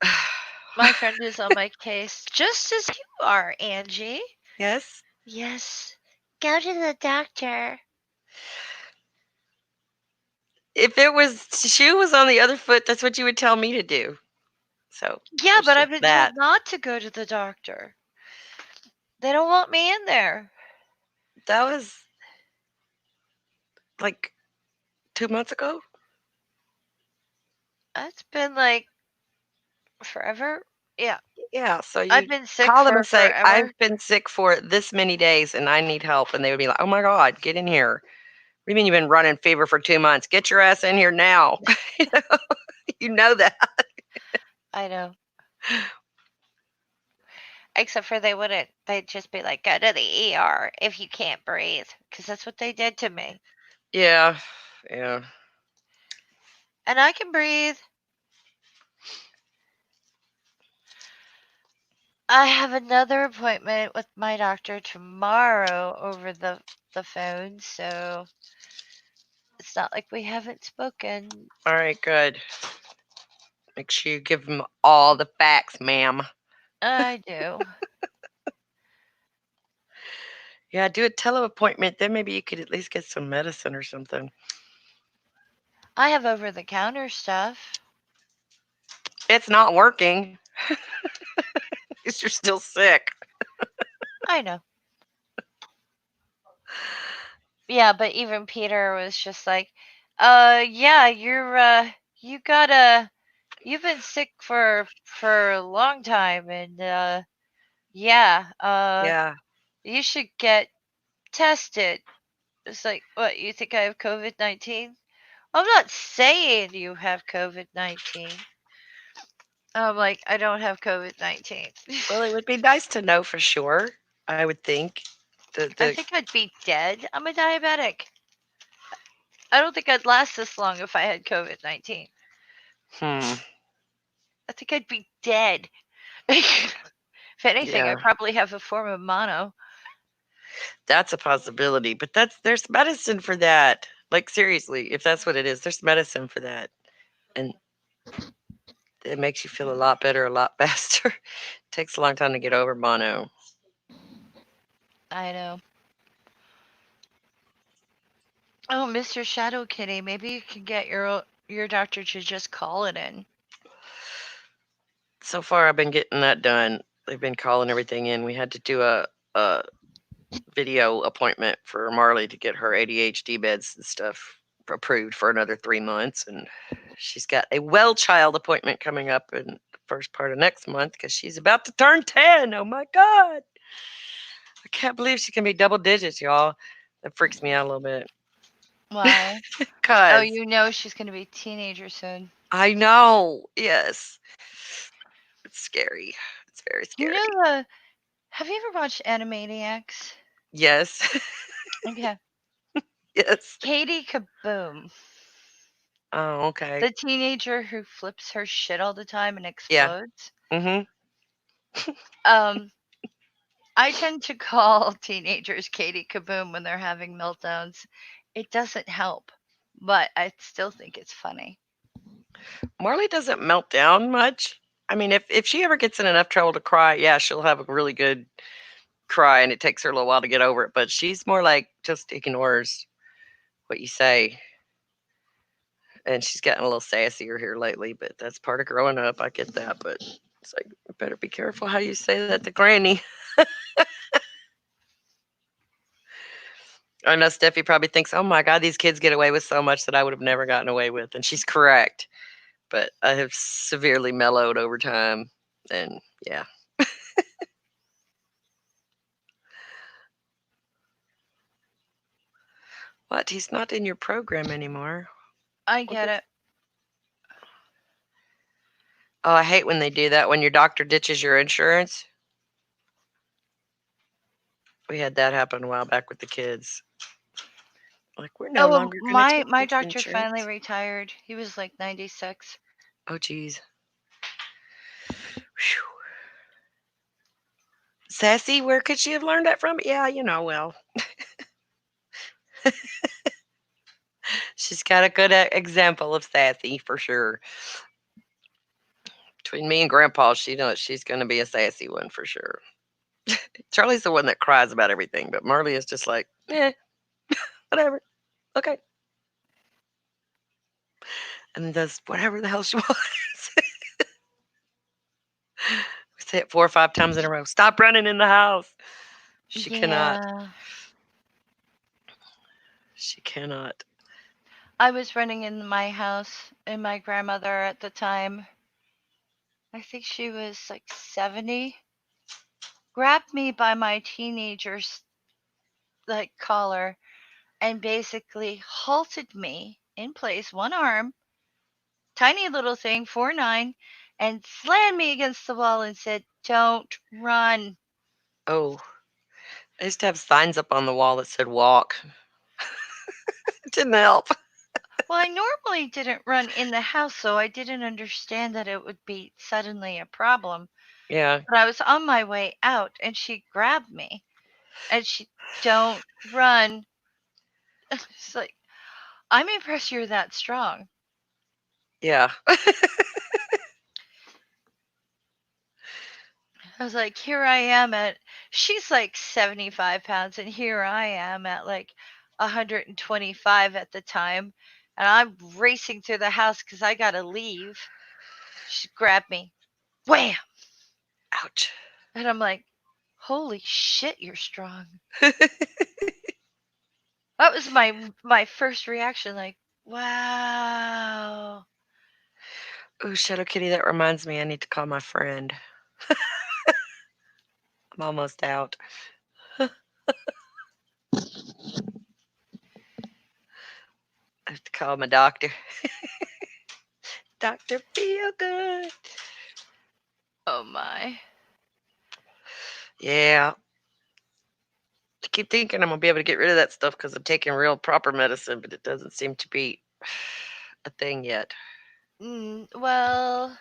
My friend is on my case, just as you are, Angie. Yes? Yes. Go to the doctor. If it was shoe was on the other foot, that's what you would tell me to do. So Yeah, there's but just I've been that. told not to go to the doctor. They don't want me in there. That was like 2 months ago. That's been like forever. Yeah. Yeah, so I've you been sick call them for and say, forever. I've been sick for this many days and I need help. And they would be like, oh my God, get in here. What do you mean you've been running fever for 2 months? Get your ass in here now. You know that. I know. Except for they wouldn't. They'd just be like, go to the ER if you can't breathe. Because that's what they did to me. Yeah. Yeah. And I can breathe. I have another appointment with my doctor tomorrow over the phone, so it's not like we haven't spoken. All right, good. Make sure you give them all the facts, ma'am. I do. Yeah, do a tele appointment. Then maybe you could at least get some medicine or something. I have over the counter stuff. It's not working. 'Cause you're still sick. I know. Yeah, but even Peter was just like, yeah, you gotta, you've been sick for a long time, and yeah, Yeah. you should get tested. It's like, what, you think I have COVID-19? I'm not saying you have COVID-19. I'm like, I don't have COVID-19. Well, it would be nice to know for sure. I would think. I The think I'd be dead. I'm a diabetic. I don't think I'd last this long if I had COVID-19. hmm. I think I'd be dead. If anything, I Yeah, probably have a form of mono. that's a possibility. But there's medicine for that. Like seriously, if that's what it is, there's medicine for that, and it makes you feel a lot better, a lot faster. Takes a long time to get over mono. I know. Oh, Mr. Shadow Kitty, maybe you can get your doctor to just call it in. So far, I've been getting that done. They've been calling everything in. We had to do a video appointment for Marley to get her ADHD meds and stuff approved for another 3 months, and she's got a well child appointment coming up in the first part of next month because she's about to turn 10. Oh my god, I can't believe she can be double digits, y'all. That freaks me out a little bit. Why? Oh, Cause you know she's going to be a teenager soon. I know, yes, it's scary. It's very You scary. know the. Have you ever watched Animaniacs? Yes. Okay. Yes. Katie Kaboom, Oh, okay. the teenager who flips her shit all the time and Yeah. explodes. Mhm. Um, I tend to call teenagers Katie Kaboom when they're having meltdowns. It doesn't help, but I still think it's funny. Marley doesn't melt down much. I mean, if she ever gets in enough trouble to cry, yeah, she'll have a really good cry, and it takes her a little while to get over it. But she's more like just ignores what you say, and she's gotten a little sassier here lately. But that's part of growing up. I get that, but it's like you better be careful how you say that to Granny. I know Steffi probably thinks, "Oh my God, these kids get away with so much that I would have never gotten away with," and she's correct. But I have severely mellowed over time, and yeah. What? He's not in your program anymore. I What get it. Oh, I hate when they do that when your doctor ditches your insurance. We had that happen a while back with the kids. Like, we're no Oh, well, longer going to my take my this doctor finally insurance. retired. He was like 96. Oh, geez. Whew. Sassy, where could she have learned that from? Yeah, well, she's got a good example of sassy for sure. Between me and Grandpa, she knows she's going to be a sassy one for sure. Charlie's the one that cries about everything, but Marley is just like, whatever. Okay. And does whatever the hell she wants. We say it 4 or 5 times in a row. Stop running in the house. She cannot. Yeah. She cannot. I was running in my house and my grandmother at the time, I think she was like 70, grabbed me by my teenager's like collar and basically halted me in place, one arm, tiny little thing, 4'9", and slammed me against the wall and said, "Don't run." Oh, I used to have signs up on the wall that said walk. It didn't help. Well, I normally didn't run in the house, so I didn't understand that it would be suddenly a problem. Yeah. But I was on my way out and she grabbed me and she, "Don't run." It's like, I'm impressed you're that strong. Yeah. I was like, here I am she's like 75 pounds, and here I am at like 125 at the time. And I'm racing through the house because I got to leave. She grabbed me. Wham! Ouch. And I'm like, holy shit, you're strong. That was my first reaction. Like, wow. Ooh, Shadow Kitty, that reminds me I need to call my friend. I'm almost out. I have to call my doctor. Dr. Feel Good. Oh my. Yeah. I keep thinking I'm going to be able to get rid of that stuff because I'm taking real proper medicine, but it doesn't seem to be a thing yet. Well,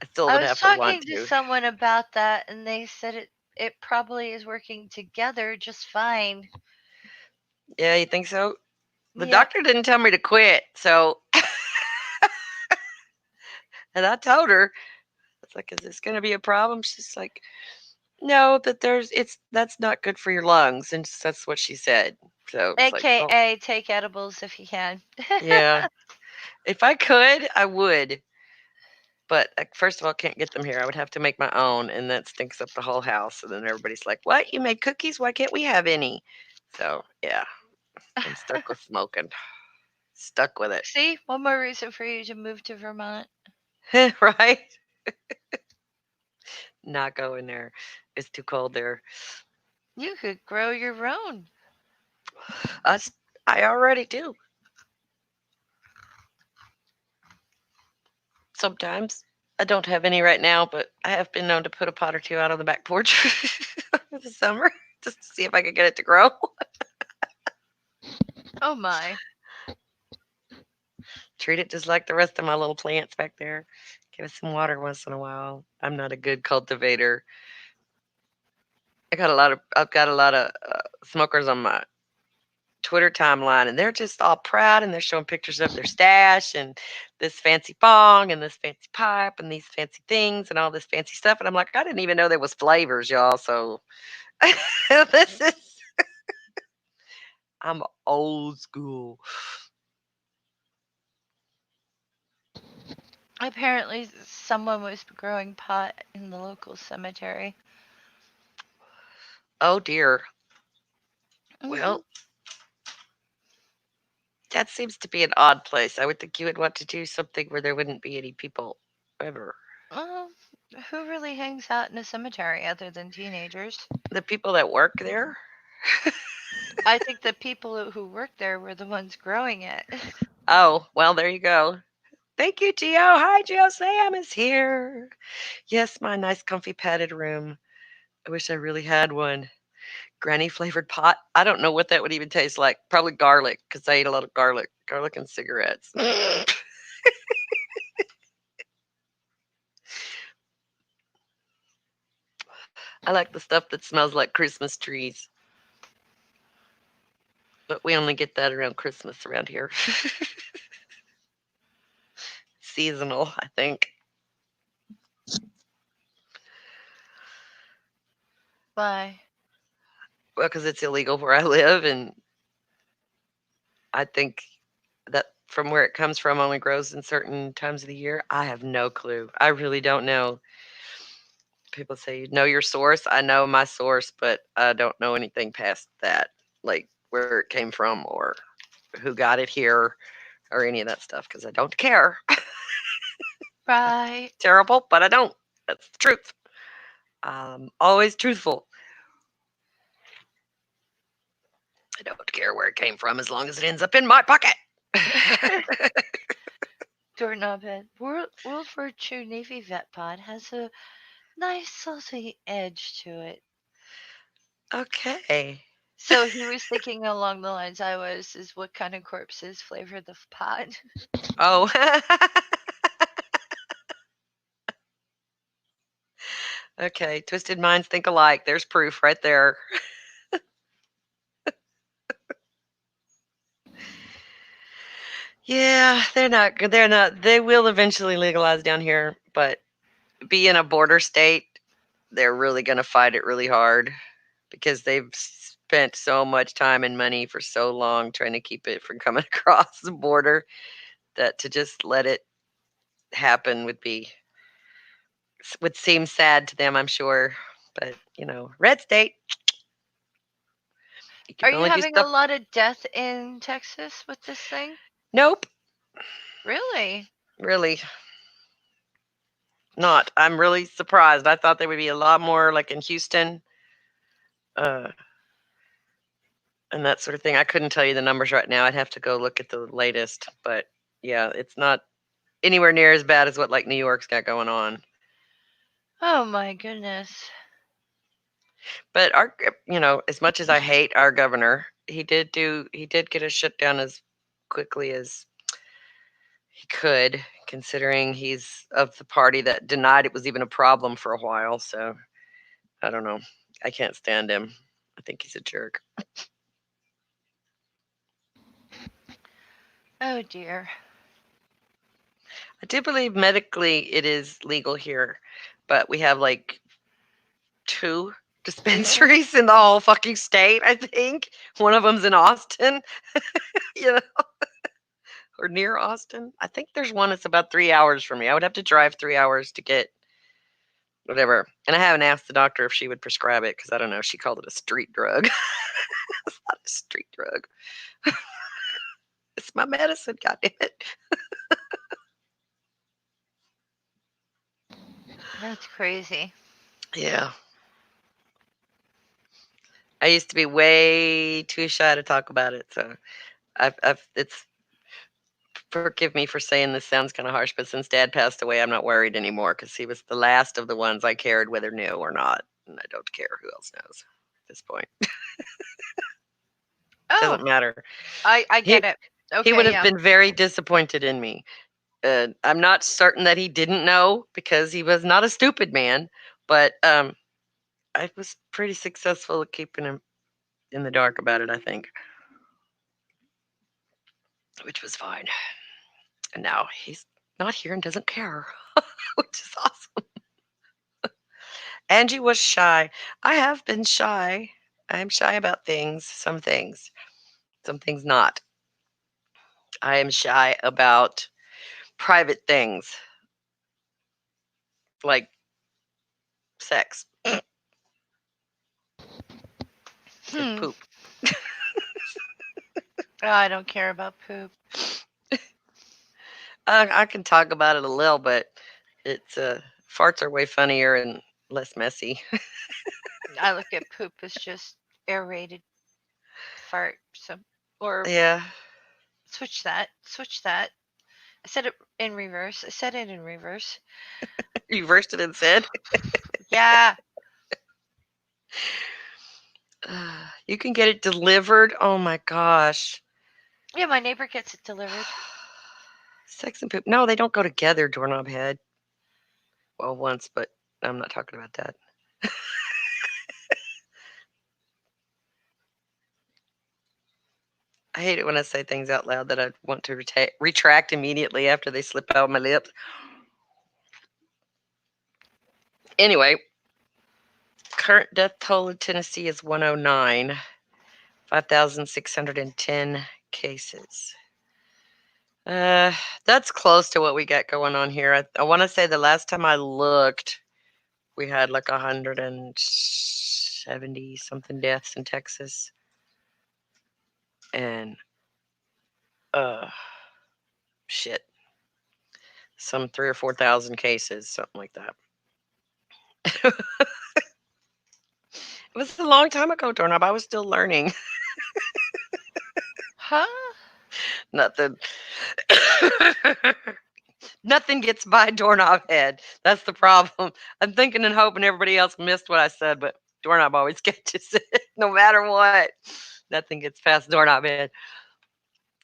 I still I would was have to want talking to to. someone about that, and they said it probably is working together just fine. Yeah, you think so? The Yep. doctor didn't tell me to quit, so. And I told her, it's like, is this going to be a problem? She's like, no, that that's not good for your lungs. And that's what she said. So it's like, oh, AKA take edibles if you can. yeah. If I could, I would. But first of all, I can't get them here. I would have to make my own, and that stinks up the whole house. And then everybody's like, "What? You made cookies? Why can't we have any?" So yeah, I'm stuck with smoking. Stuck with it, See, one more reason for you to move to Vermont. right? Not going there. It's too cold there. You could grow your own. Us, I already do. Sometimes I don't have any right now, but I have been known to put a pot or two out on the back porch for the summer just to see if I could get it to grow. Oh my. Treat it just like the rest of my little plants back there. Give it some water once in a while. I'm not a good cultivator. I've got a lot of smokers on my Twitter timeline, and they're just all proud, and they're showing pictures of their stash and this fancy bong and this fancy pipe and these fancy things and all this fancy stuff. And I'm like, I didn't even know there was flavors, y'all. So this is I'm old school. Apparently, someone was growing pot in the local cemetery. Oh dear. Hmm. Well, that seems to be an odd place. I would think you would want to do something where there wouldn't be any people ever. Well, who really hangs out in a cemetery other than teenagers? The people that work there. I think the people who worked there were the ones growing it. Oh, well, there you go. Thank you, Geo. Hi, Geo Sam is here. Yes, my nice, comfy, padded room. I wish I really had one. Granny flavored pot. I don't know what that would even taste like. Probably garlic, because I eat a lot of garlic and cigarettes. I like the stuff that smells like Christmas trees, but we only get that around Christmas around here. Seasonal, I think. Why? Well, because it's illegal where I live, and I think that from where it comes from only grows in certain times of the year. I have no clue. I really don't know. People say you know your source. I know my source, but I don't know anything past that, like where it came from or who got it here or any of that stuff, because I don't care. Right. Terrible, but I don't. That's the truth. Always truthful. I don't care where it came from as long as it ends up in my pocket. Doorknob head. World War II Navy vet pod has a nice salty edge to it. Okay. So he was thinking along the lines I was, is what kind of corpses flavor the pod? Oh. Okay. Twisted minds think alike. There's proof right there. Yeah, they're not good. They're not. They will eventually legalize down here, but being a border state, they're really going to fight it really hard because they've spent so much time and money for so long trying to keep it from coming across the border that to just let it happen would seem sad to them, I'm sure. But red state, you Are can you only do having a stuff. lot of death in Texas with this thing? Nope, Really? really not. I'm really surprised. I thought there would be a lot more, like in Houston, uh, and that sort of thing. I couldn't tell you the numbers right now. I'd have to go look at the latest. But yeah, it's not anywhere near as bad as what like New York's got going on. Oh my goodness. But as much as I hate our governor, he did get us shut down as quickly as he could, considering he's of the party that denied it was even a problem for a while. So I don't know. I can't stand him. I think he's a jerk. Oh dear. I do believe medically it is legal here, but we have like 2 dispensaries in the whole fucking state, I think. One of them's in Austin, you know, or near Austin. I think there's one that's about 3 hours from me. I would have to drive 3 hours to get whatever. And I haven't asked the doctor if she would prescribe it because I don't know. She called it a street drug. It's not a street drug. It's my medicine, goddamn it. That's crazy. Yeah. I used to be way too shy to talk about it, so it's forgive me for saying this sounds kind of harsh, but since Dad passed away, I'm not worried anymore because he was the last of the ones I cared whether knew or not, and I don't care who else knows at this point. Oh, Doesn't matter. I He get it. he would Okay, have yeah. been very disappointed in me. I'm not certain that he didn't know because he was not a stupid man, but I was pretty successful at keeping him in the dark about it, I think, which was fine. And now he's not here and doesn't care, which is awesome. Angie was shy. I have been shy. I'm shy about some things not. I am shy about private things like sex and Hmm. poop. Oh, I don't care about poop. I can talk about it a little, but it's farts are way funnier and less messy. I look at poop as just aerated fart. So, or Yeah, switch that. Switch that. I said it in reverse. I said it in reverse. you versed it and said. Yeah. You can get it delivered. Oh my gosh. Yeah, my neighbor gets it delivered. Sex and poop. No, they don't go together, doorknob head. Well, once, but I'm not talking about that. I hate it when I say things out loud that I want to retract immediately after they slip out of my lips. Anyway, current death toll in Tennessee is 109, 5,610 cases. That's close to what we got going on here. I want to say the last time I looked, we had like 170 something deaths in Texas. And shit, some 3 or 4,000 cases, something like that. It was a long time ago, doorknob. I was still learning. Huh? Nothing. Nothing gets by Doorknob Head. That's the problem. I'm thinking and hoping everybody else missed what I said, but Doorknob always catches it no matter what. Nothing gets past Doorknob Head.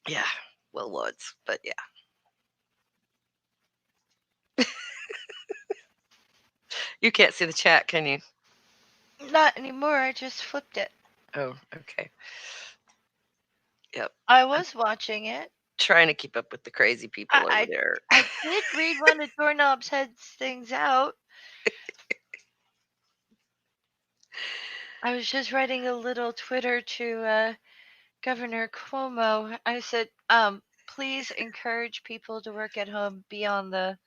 Yeah, Will Woods, but yeah. You can't see the chat, can you? Not anymore. I just flipped it. Oh, okay. Yep. I was watching it. Trying to keep up with the crazy people over there. I did read one of Doorknob's Head's things out. I was just writing a little Twitter to Governor Cuomo. I said, please encourage people to work at home beyond the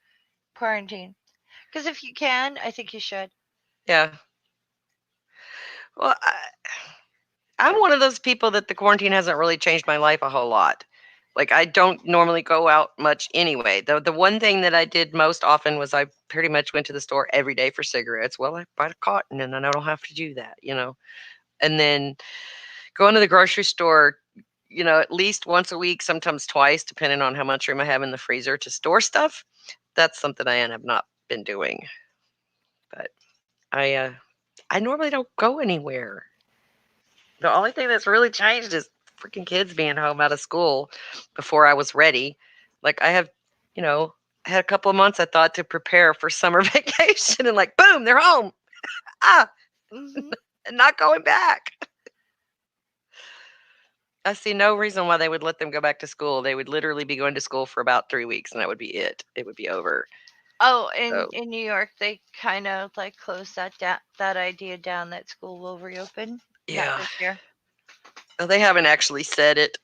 quarantine. Because if you can, I think you should. Yeah. Well, I'm one of those people that the quarantine hasn't really changed my life a whole lot. Like, I don't normally go out much anyway. The one thing that I did most often was I pretty much went to the store every day for cigarettes. Well, I buy a cotton and then I don't have to do that, And then going to the grocery store, at least once a week, sometimes twice, depending on how much room I have in the freezer to store stuff. That's something I have not been doing. But I normally don't go anywhere. The only thing that's really changed is freaking kids being home out of school before I was ready. Like I have, I had a couple of months I thought to prepare for summer vacation and like boom, they're home. Mm-hmm. And not going back. I see no reason why they would let them go back to school. They would literally be going to school for about 3 weeks and that would be it. It would be over. Oh, So, in New York, they kind of like closed that idea down that school will reopen. yeah. Not this year. Well, they haven't actually said it,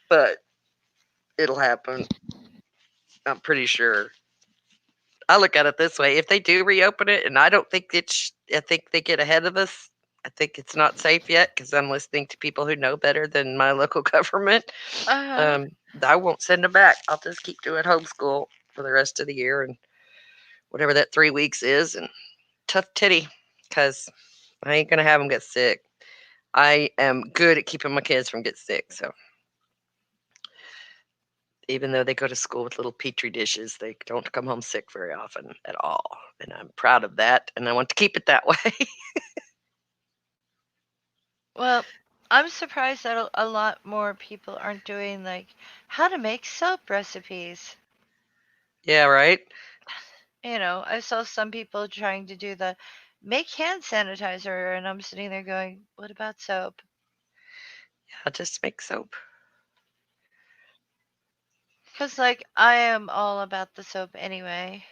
but it'll happen. I'm pretty sure. I look at it this way: if they do reopen it, and I don't think I think they get ahead of us. I think it's not safe yet because I'm listening to people who know better than my local government. Uh-huh. I won't send them back. I'll just keep doing homeschool for the rest of the year and whatever that 3 weeks is, and tough titty because I ain't gonna have them get sick. I am good at keeping my kids from getting sick, so even though they go to school with little petri dishes, they don't come home sick very often at all. And I'm proud of that. And I want to keep it that way. Well, I'm surprised that a lot more people aren't doing like how to make soap recipes. Yeah, right? I saw some people trying to do the make hand sanitizer, and I'm sitting there going, what about soap? Yeah, just make soap. Because, like, I am all about the soap anyway.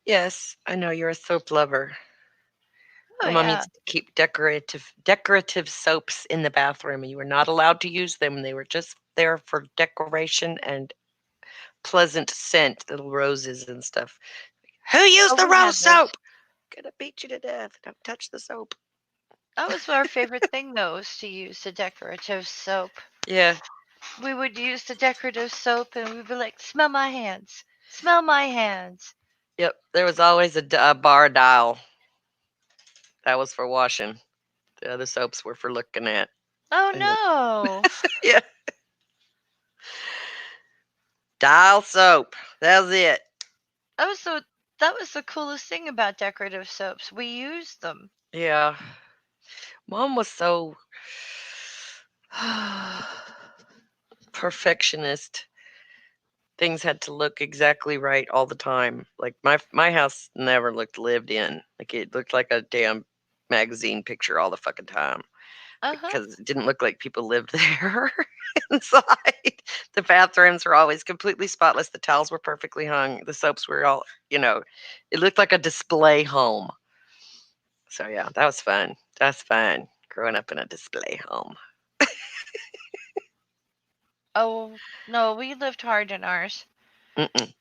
Yes, I know you're a soap lover. Oh, My mom yeah. used to keep decorative soaps in the bathroom, and you were not allowed to use them. They were just there for decoration and pleasant scent, little roses and stuff. Who used Oh, the we rose had those. soap? Gonna beat you to death. Don't touch the soap. That was our favorite thing, though, was to use the decorative soap. Yeah. We would use the decorative soap, and we'd be like, smell my hands. Smell my hands. Yep. There was always a bar dial. That was for washing. The other soaps were for looking at. Oh, And no. yeah. Dial soap. That was it. That was the coolest thing about decorative soaps. We used them. Yeah. Mom was so perfectionist. Things had to look exactly right all the time. Like my house never looked lived in. Like it looked like a damn magazine picture all the fucking time. Uh-huh. Because it didn't look like people lived there inside. The bathrooms were always completely spotless. The towels were perfectly hung. The soaps were all, it looked like a display home. So yeah, that was fun. That's fun. Growing up in a display home. Oh, no, we lived hard in ours. Mm-mm.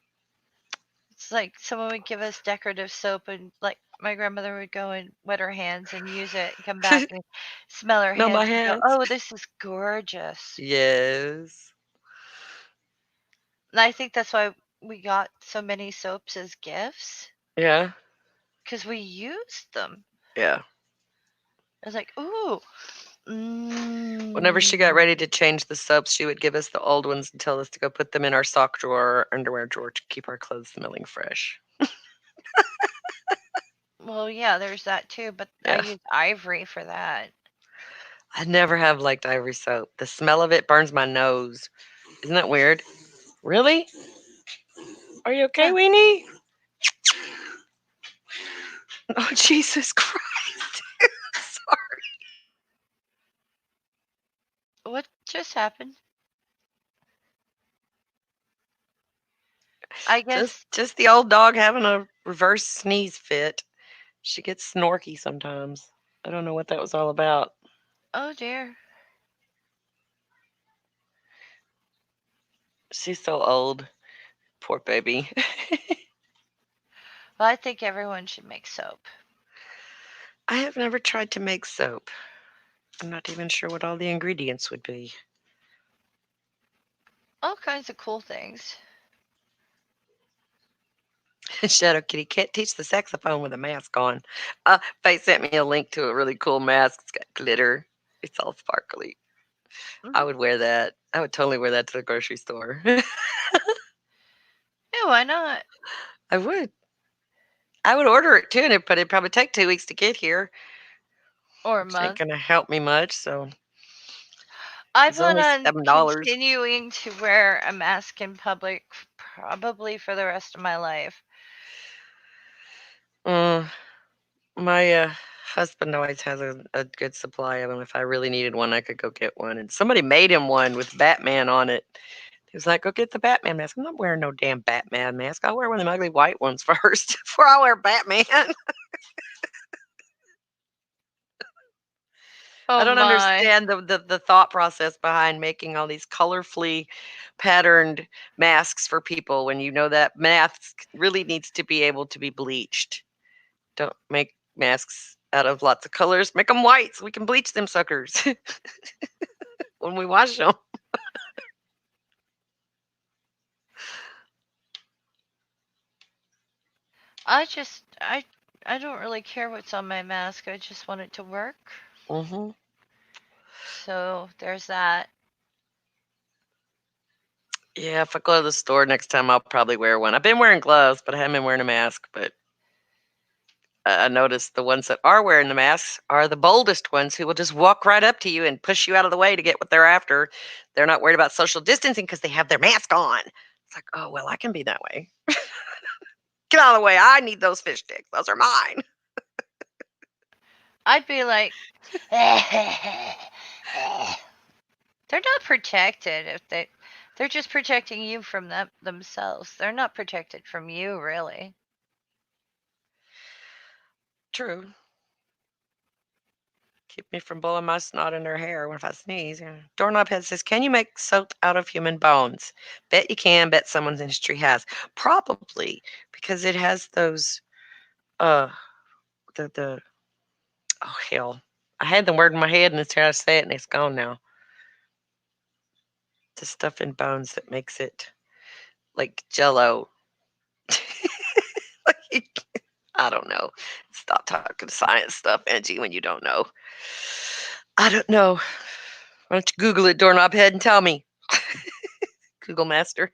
It's like someone would give us decorative soap, and like my grandmother would go and wet her hands and use it and come back and smell her No, my hands and go, hands. oh, this is gorgeous. Yes. And I think that's why we got so many soaps as gifts, Yeah. because we used them. Yeah. I was like, ooh. Whenever she got ready to change the soaps, she would give us the old ones and tell us to go put them in our sock drawer or underwear drawer to keep our clothes smelling fresh. Well, yeah, there's that too, but I Yeah. use Ivory for that. I never have liked Ivory soap. The smell of it burns my nose. Isn't that weird? Really? Are you okay, Yeah. Weenie? Oh, Jesus Christ. Sorry. What just happened? I guess. Just the old dog having a reverse sneeze fit. She gets snorky sometimes. I don't know what that was all about. Oh dear. She's so old. Poor baby. Well, I think everyone should make soap. I have never tried to make soap. I'm not even sure what all the ingredients would be. All kinds of cool things. Shadow Kitty can't teach the saxophone with a mask on. Faye sent me a link to a really cool mask. It's got glitter. It's all sparkly. I would wear that. I would totally wear that to the grocery store. Yeah, why not? I would. I would order it too, but it'd probably take 2 weeks to get here. Or a Which ain't month. gonna help me much. So I it's plan only on $7. continuing to wear a mask in public probably for the rest of my life. My husband always has a good supply of them. If I really needed one, I could go get one. And somebody made him one with Batman on it. He was like, "Go get the Batman mask." I'm not wearing no damn Batman mask. I'll wear one of them ugly white ones first before I wear Batman. Oh I don't my. understand the thought process behind making all these colorfully patterned masks for people when you know that mask really needs to be able to be bleached. Don't make masks out of lots of colors. Make them white so we can bleach them suckers when we wash them. I don't really care what's on my mask. I just want it to work. Hmm. So there's that. Yeah, if I go to the store next time, I'll probably wear one. I've been wearing gloves, but I haven't been wearing a mask. But I noticed the ones that are wearing the masks are the boldest ones who will just walk right up to you and push you out of the way to get what they're after. They're not worried about social distancing because they have their mask on. It's like, oh, well, I can be that way. Get out of the way. I need those fish sticks. Those are mine. I'd be like, they're not protected if they're just protecting you from themselves. They're not protected from you, really. True. Keep me from blowing my snot in her hair when if I sneeze. Yeah. Doorknob Head says, "Can you make soap out of human bones?" Bet you can. Bet someone's industry has. Probably because it has those. Uh, the oh hell, I had the word in my head and it's trying to say it and it's gone now. The stuff in bones that makes it like Jello. Like, I don't know. Stop talking science stuff, Angie, when you don't know. I don't know. Why don't you Google it, Doorknob Head, and tell me? Google Master.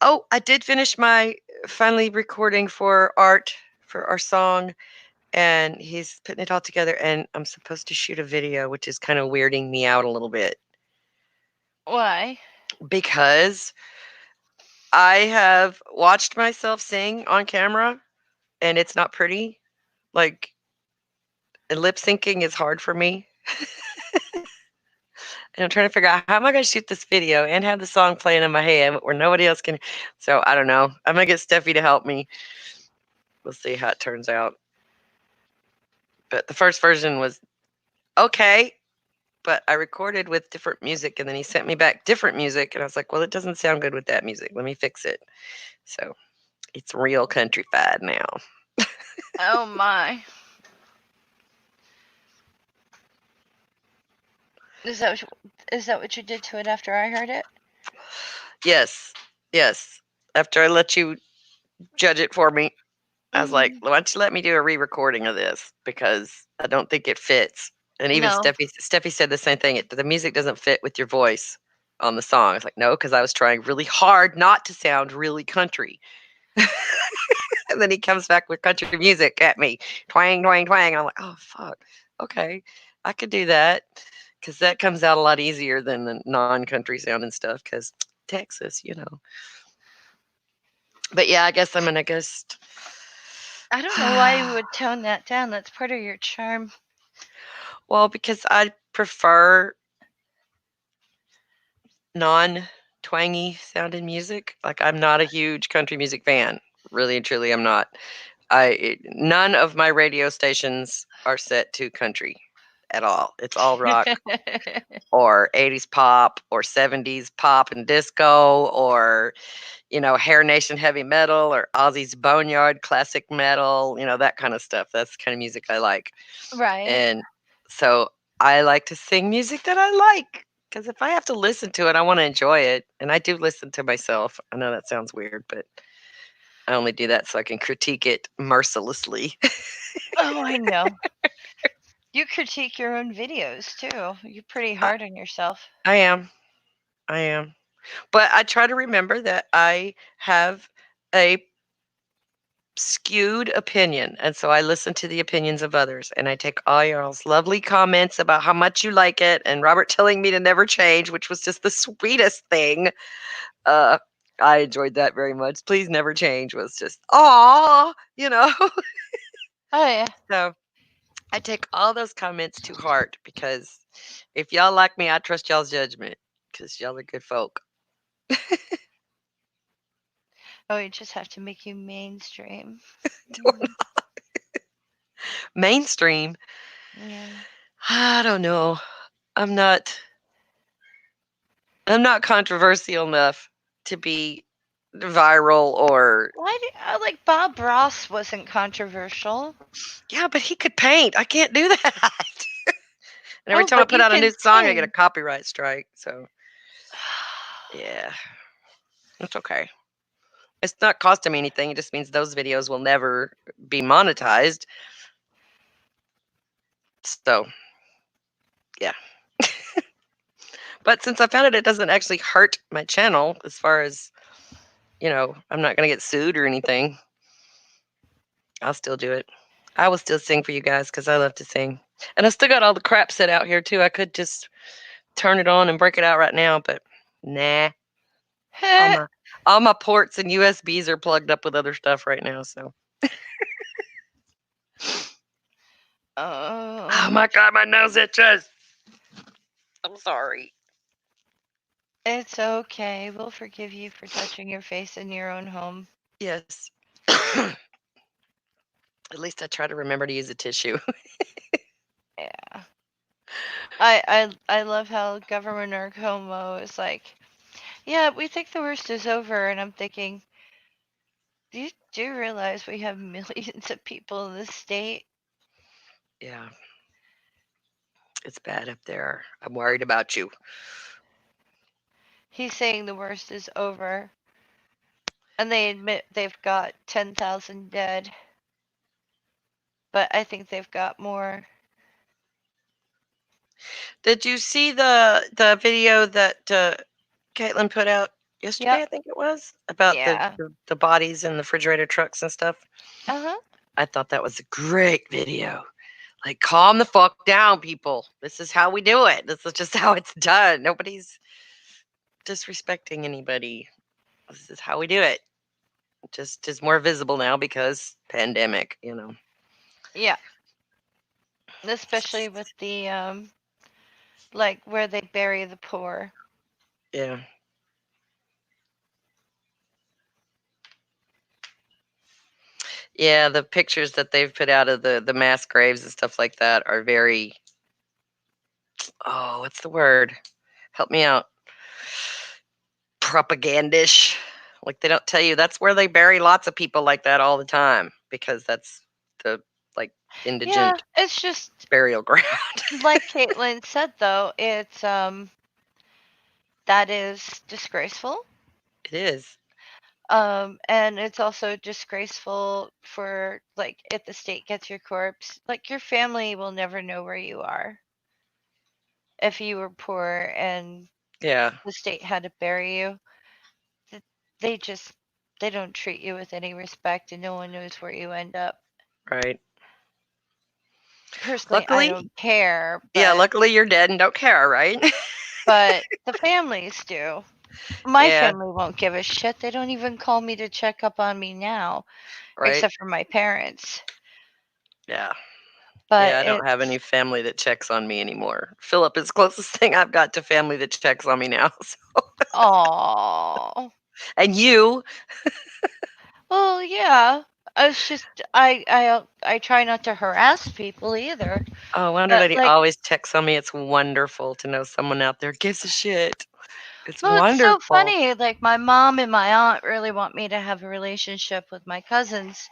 Oh, I did finish my finally recording for Art for our song, and he's putting it all together. And I'm supposed to shoot a video, which is kind of weirding me out a little bit Why? because I have watched myself sing on camera, and it's not pretty. Like, lip syncing is hard for me. And I'm trying to figure out how am I going to shoot this video and have the song playing in my head where nobody else can. So I don't know. I'm going to get Steffi to help me. We'll see how it turns out. But the first version was okay, but I recorded with different music and then he sent me back different music. And I was like, well, it doesn't sound good with that music. Let me fix it. So it's real countryfied now. Oh my. Is that what you did to it after I heard it? Yes. Yes. After I let you judge it for me, I was like, why don't you let me do a re-recording of this? Because I don't think it fits. And even No. Steffi said the same thing. The music doesn't fit with your voice on the song. It's like, no, because I was trying really hard not to sound really country. And then he comes back with country music at me, twang, twang, twang. I'm like, oh fuck, okay, I could do that because that comes out a lot easier than the non-country sounding stuff. Because Texas, But yeah, I guess I'm gonna just. I don't know why you would tone that down. That's part of your charm. Well, because I prefer non-twangy sounding music. Like I'm not a huge country music fan. Really and truly, I'm not. None of my radio stations are set to country at all. It's all rock or 80s pop or 70s pop and disco or Hair Nation heavy metal or Ozzy's Boneyard classic metal, that kind of stuff. That's the kind of music I like. Right. And so I like to sing music that I like because if I have to listen to it, I want to enjoy it. And I do listen to myself. I know that sounds weird, but I only do that so I can critique it mercilessly. Oh, I know. You critique your own videos too. You're pretty hard on yourself. I am. But I try to remember that I have a skewed opinion. And so I listen to the opinions of others and I take all y'all's lovely comments about how much you like it and Robert telling me to never change, which was just the sweetest thing. I enjoyed that very much. Please never change was just, aw, Oh yeah. So I take all those comments to heart because if y'all like me, I trust y'all's judgment because y'all are good folk. Oh, we just have to make you mainstream. Mainstream. Yeah. I don't know. I'm not controversial enough to be viral or Why do like Bob Ross wasn't controversial? yeah, but he could paint. I can't do that. And every Oh, time I but put you out a can new song, I get a sing. copyright strike. So yeah, it's okay. It's not costing me anything. It just means those videos will never be monetized. So yeah. But since I found it doesn't actually hurt my channel as far as, I'm not going to get sued or anything. I'll still do it. I will still sing for you guys because I love to sing. And I still got all the crap set out here too. I could just turn it on and break it out right now, but nah. All my ports and USBs are plugged up with other stuff right now, so. Oh my God, my nose itches. I'm sorry. It's okay. We'll forgive you for touching your face in your own home. Yes. At least I try to remember to use a tissue. Yeah. I love how Governor Cuomo is like, yeah, we think the worst is over, and I'm thinking, you do realize we have millions of people in this state? Yeah. It's bad up there. I'm worried about you. He's saying the worst is over. And they admit they've got 10,000 dead. But I think they've got more. Did you see the video that Caitlin put out yesterday? Yep. I think it was about Yeah. the bodies in the refrigerator trucks and stuff. Uh-huh. I thought that was a great video. Like, calm the fuck down, people. This is how we do it. This is just how it's done. Nobody's disrespecting anybody. This is how we do it. Just is more visible now because pandemic, Yeah. Especially with the like where they bury the poor. Yeah. Yeah, the pictures that they've put out of the mass graves and stuff like that are very, oh, what's the word? Help me out. Propagandish. Like they don't tell you that's where they bury lots of people like that all the time because that's the indigent Yeah, it's just burial ground. like Caitlin said though, it's that is disgraceful. It is. And it's also disgraceful for, like, if the state gets your corpse, like, your family will never know where you are if you were poor and Yeah. the state had to bury you. th- They just, they don't treat you with any respect, and no one knows where you end up. Right. Personally, I Luckily, don't care, yeah, but luckily you're dead and don't care, right? the families do. My Yeah, family won't give a shit. They don't even call me to check up on me now, right. except for my parents. Yeah. But Yeah, I don't have any family that checks on me anymore. Philip is the closest thing I've got to family that checks on me now. oh, And you, well, yeah. It's just I try not to harass people either. oh, Wonder But Lady like, always checks on me. It's wonderful to know someone out there gives a shit. It's well, it's so wonderful. funny. Like, my mom and my aunt really want me to have a relationship with my cousins.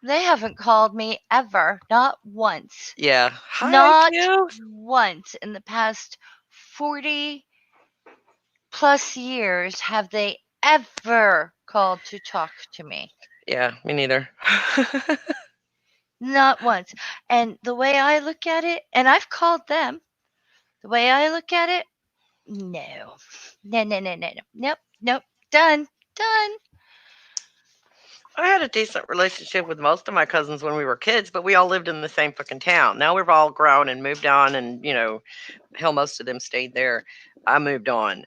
They haven't called me ever, not once. Yeah. Hi, Not cute. once in the past 40 plus years have they ever called to talk to me. Yeah, me neither. Not once. And the way I look at it, and I've called them, the way I look at it, no. No, no, no, no, no. Nope, nope. Done. Done. I had a decent relationship with most of my cousins when we were kids, but we all lived in the same fucking town. Now we've all grown and moved on, and hell, most of them stayed there. I moved on,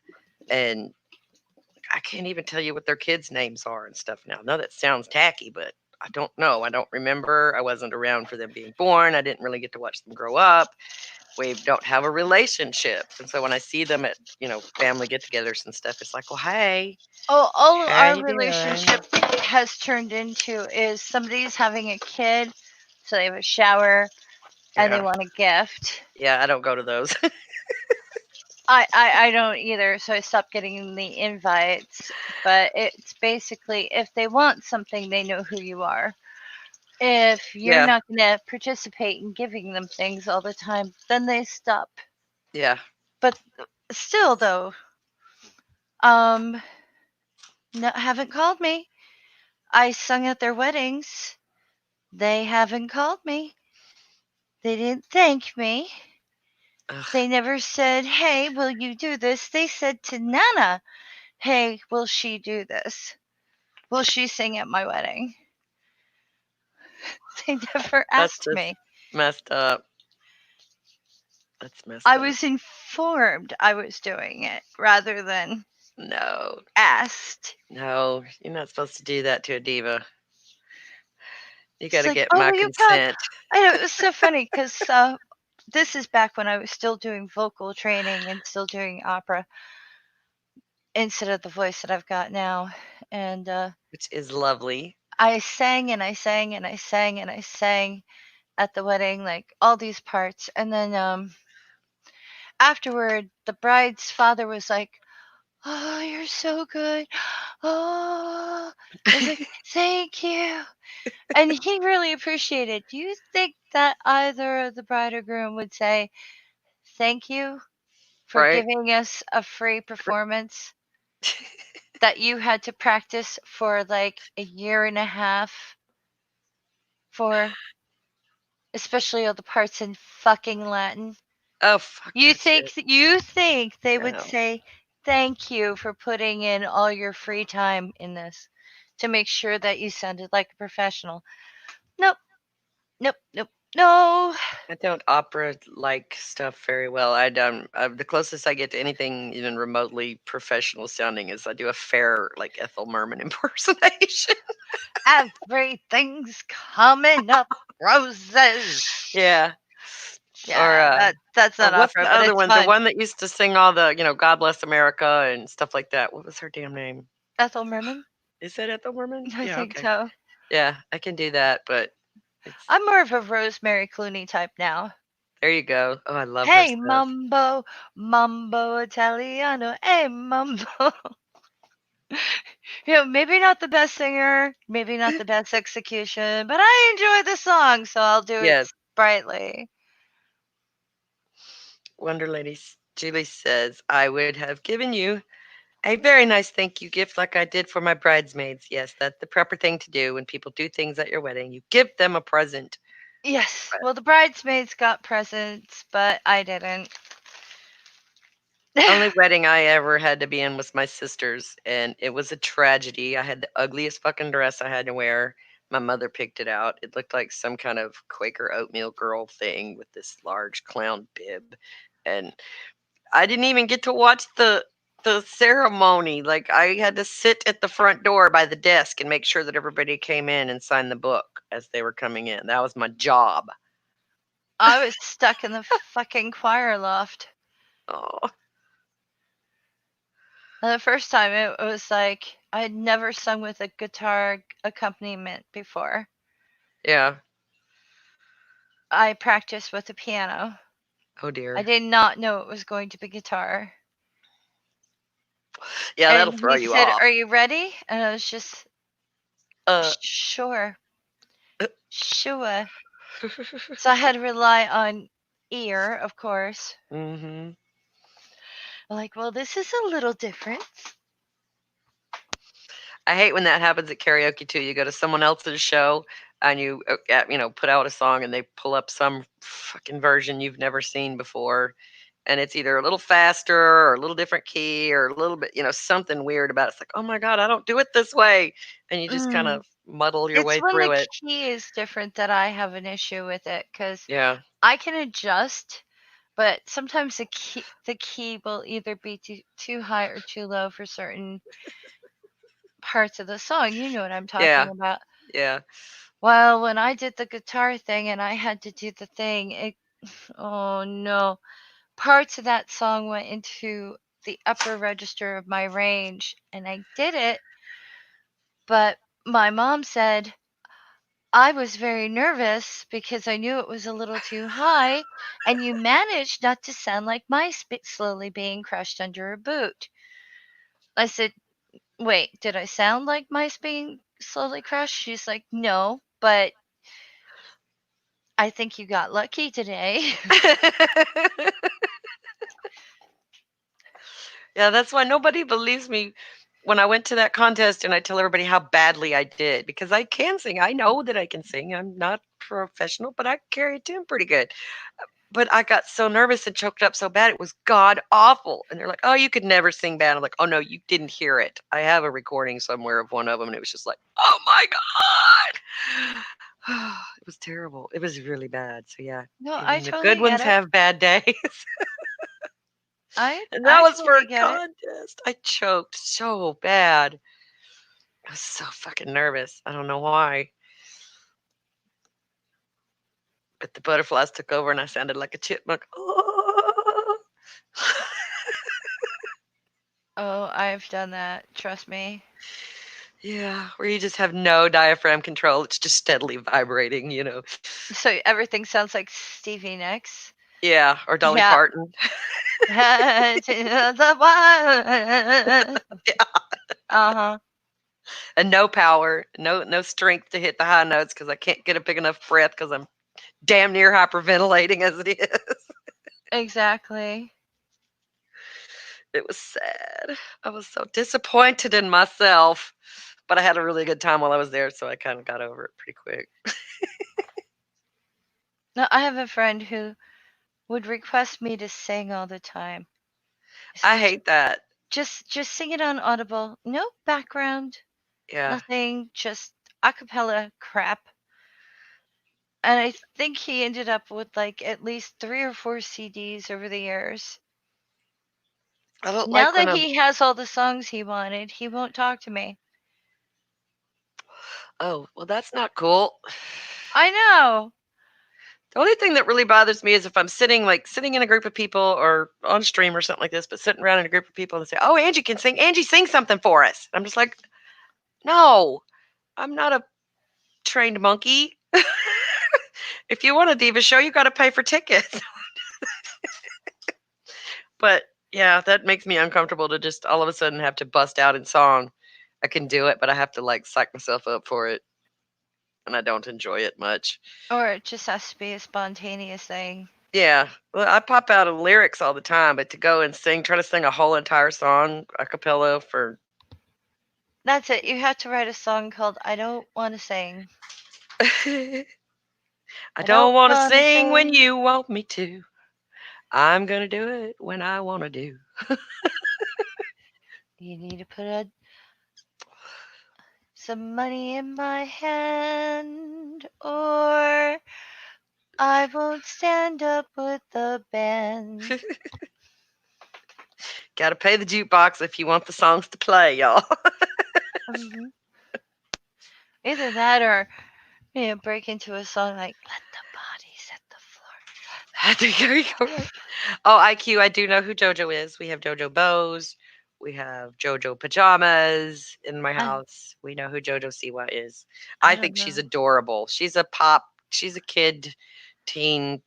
and I can't even tell you what their kids' names are and stuff now. No, that sounds tacky, but I don't know. I don't remember. I wasn't around for them being born. I didn't really get to watch them grow up. We don't have a relationship, and so when I see them at family get-togethers and stuff, it's like, well, hey, Oh, all how our you doing? relationship has turned into is somebody's having a kid, so they have a shower and they Yeah, want a gift. yeah. I don't go to those. I don't either, so I stopped getting the invites. But it's basically, if they want something, they know who you are. If you're Yeah, not going to participate in giving them things all the time, then they stop. yeah. But still, though, um, no, haven't called me. I sung at their weddings. They haven't called me. They didn't thank me. Ugh, They never said, "Hey, will you do this?" They said to Nana, "Hey, will she do this? Will she sing at my wedding?" They never that's asked just me. messed up. That's messed I up. was informed I was doing it rather than No, asked. no, you're not supposed to do that to a diva. You got It's to like, get "Oh, my will you come?" consent. I know, it was so funny because this is back when I was still doing vocal training and still doing opera instead of the voice that I've got now. And Which is lovely. I sang and I sang and I sang and I sang at the wedding, like, all these parts. And then afterward, the bride's father was like, "Oh, you're so good. Oh," I was like, "Thank you." And he really appreciated. Do you think that either the bride or groom would say, "Thank you for Right? giving us a free performance that you had to practice for like a year and a half for, especially all the parts in fucking Latin?" Oh, fuck You that think shit. you think they would No. say, "Thank you for putting in all your free time in this to make sure that you sounded like a professional." Nope, nope, nope, no. I don't opera like stuff very well. I don't. The closest I get to anything even remotely professional sounding is I do a fair, like Ethel Merman impersonation. Everything's coming up roses. Yeah. Or Yeah, that's or not what's opera, the but other it's one? The fun. one that used to sing all the, God Bless America and stuff like that. What was her damn name? Ethel Merman? Is that Ethel Merman? I Yeah. think Okay. so. Yeah, I can do that, but it's I'm more of a Rosemary Clooney type now. there. You go. Oh, I love her Hey, stuff. mambo, mambo Italiano. Hey, mambo. Maybe not the best singer, maybe not the best execution, but I enjoy the song, so I'll do it Yes. sprightly. Wonder Lady Julie says, I would have given you A very nice thank you gift, like I did for my bridesmaids. Yes, that's the proper thing to do when people do things at your wedding. You give them a present. Yes. Well, the bridesmaids got presents, but I didn't. Only wedding I ever had to be in was my sister's, and it was a tragedy. I had the ugliest fucking dress I had to wear. My mother picked it out. It looked like some kind of Quaker oatmeal girl thing with this large clown bib, and I didn't even get to watch the ceremony. Like I had to sit at the front door by the desk and make sure that everybody came in and signed the book as they were coming in. That was my job. I was stuck in the fucking choir loft. Oh, And the first time it was like I had never sung with a guitar accompaniment before. yeah. I practiced with the piano. Oh I dear. did not know it was going to be guitar. Yeah, that'll And throw he you said, off. "Are you ready?" And I was just, Uh, "Sure, sure." So I had to rely on ear, of course. mm-hmm. Like, well, this is a little different. I hate when that happens at karaoke too. You go to someone else's show and you put out a song and they pull up some fucking version you've never seen before, and it's either a little faster or a little different key or a little bit, something weird about it. It's like, oh my god, I don't do it this way, and you just kind Mm. of muddle your It's way when the through it. key is different that I have an issue with it because Yeah, I can adjust, but sometimes the key will either be too high or too low for certain parts of the song. You know what I'm talking yeah, about. yeah. Well, when I did the guitar thing and I had to do the thing, oh no, parts of that song went into the upper register of my range, and I did it, but my mom said I was very nervous because I knew it was a little too high, and you managed not to sound like mice slowly being crushed under a boot. I said, "Wait, did I sound like mice being slowly crushed?" She's like, "No, but I think you got lucky today." Yeah, that's why nobody believes me when I went to that contest and I tell everybody how badly I did because I can sing. I know that I can sing. I'm not professional, but I carry a tune pretty good. But I got so nervous and choked up so bad it was god awful. And they're like, "Oh, you could never sing bad." I'm like, "Oh no, you didn't hear it. I have a recording somewhere of one of them, and it was just like, oh my god." It was terrible. It was really bad. So yeah, No, I even the good totally get ones it. have bad days. I And that I was for totally a get it. contest. I choked so bad. I was so fucking nervous. I don't know why. But the butterflies took over and I sounded like a chipmunk. Oh. Oh, I've done that. Trust me. Yeah, where you just have no diaphragm control. It's just steadily vibrating. So everything sounds like Stevie Nicks. Yeah, or Dolly Yeah. Parton. The one. Uh-huh. And no power, no strength to hit the high notes because I can't get a big enough breath because I'm damn near hyperventilating as it is. Exactly. It was sad. I was so disappointed in myself, but I had a really good time while I was there, so I kind of got over it pretty quick. Now, I have a friend who would request me to sing all the time. He I said, hate that. just sing it on Audible. No background, Yeah. nothing, just a cappella crap. And I think he ended up with like at least 3 or 4 CDs over the years. I don't Now like when that I'm. he has all the songs he wanted, he won't talk to me. Oh, well, that's not cool. I know. The only thing that really bothers me is if I'm sitting in a group of people or on stream or something like this, but sitting around in a group of people and say, "Oh, Angie can sing. Angie, sing something for us." I'm just like, no, I'm not a trained monkey. If you want a diva show, you got to pay for tickets. But yeah, that makes me uncomfortable to just all of a sudden have to bust out in song. I can do it, but I have to like psych myself up for it, and I don't enjoy it much. Or it just has to be a spontaneous thing. Yeah. Well, I pop out of lyrics all the time, but to go and try to sing a whole entire song a cappella for That's it. You have to write a song called I Don't Want to Sing. I I don't don't want to want to sing when sing. you want me to. I'm going to do it when I want to do. You need to put some money in my hand, or I won't stand up with the band. Got to pay the jukebox if you want the songs to play, y'all. Mhm. Either that or break into a song like "Let the Bodies Hit the Floor." I think there you go. Right. Oh, IQ, I do know who JoJo is. We have JoJo Bows. We have JoJo Pajamas in my I house. We know who JoJo Siwa is. I I don't think she's know. adorable. She's a kid, teen,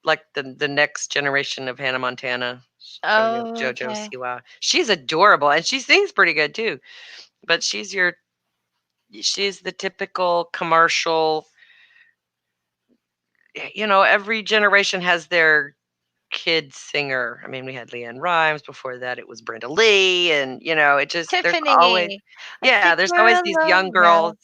like the next generation of Hannah Montana. Oh, JoJo okay. Siwa. She's adorable and she sings pretty good too. But she's the typical commercial, every generation has their kid singer. I mean, we had Leanne Rimes. Before that, it was Brenda Lee. And, Tiffany, I think there's always we're these young alone girls now.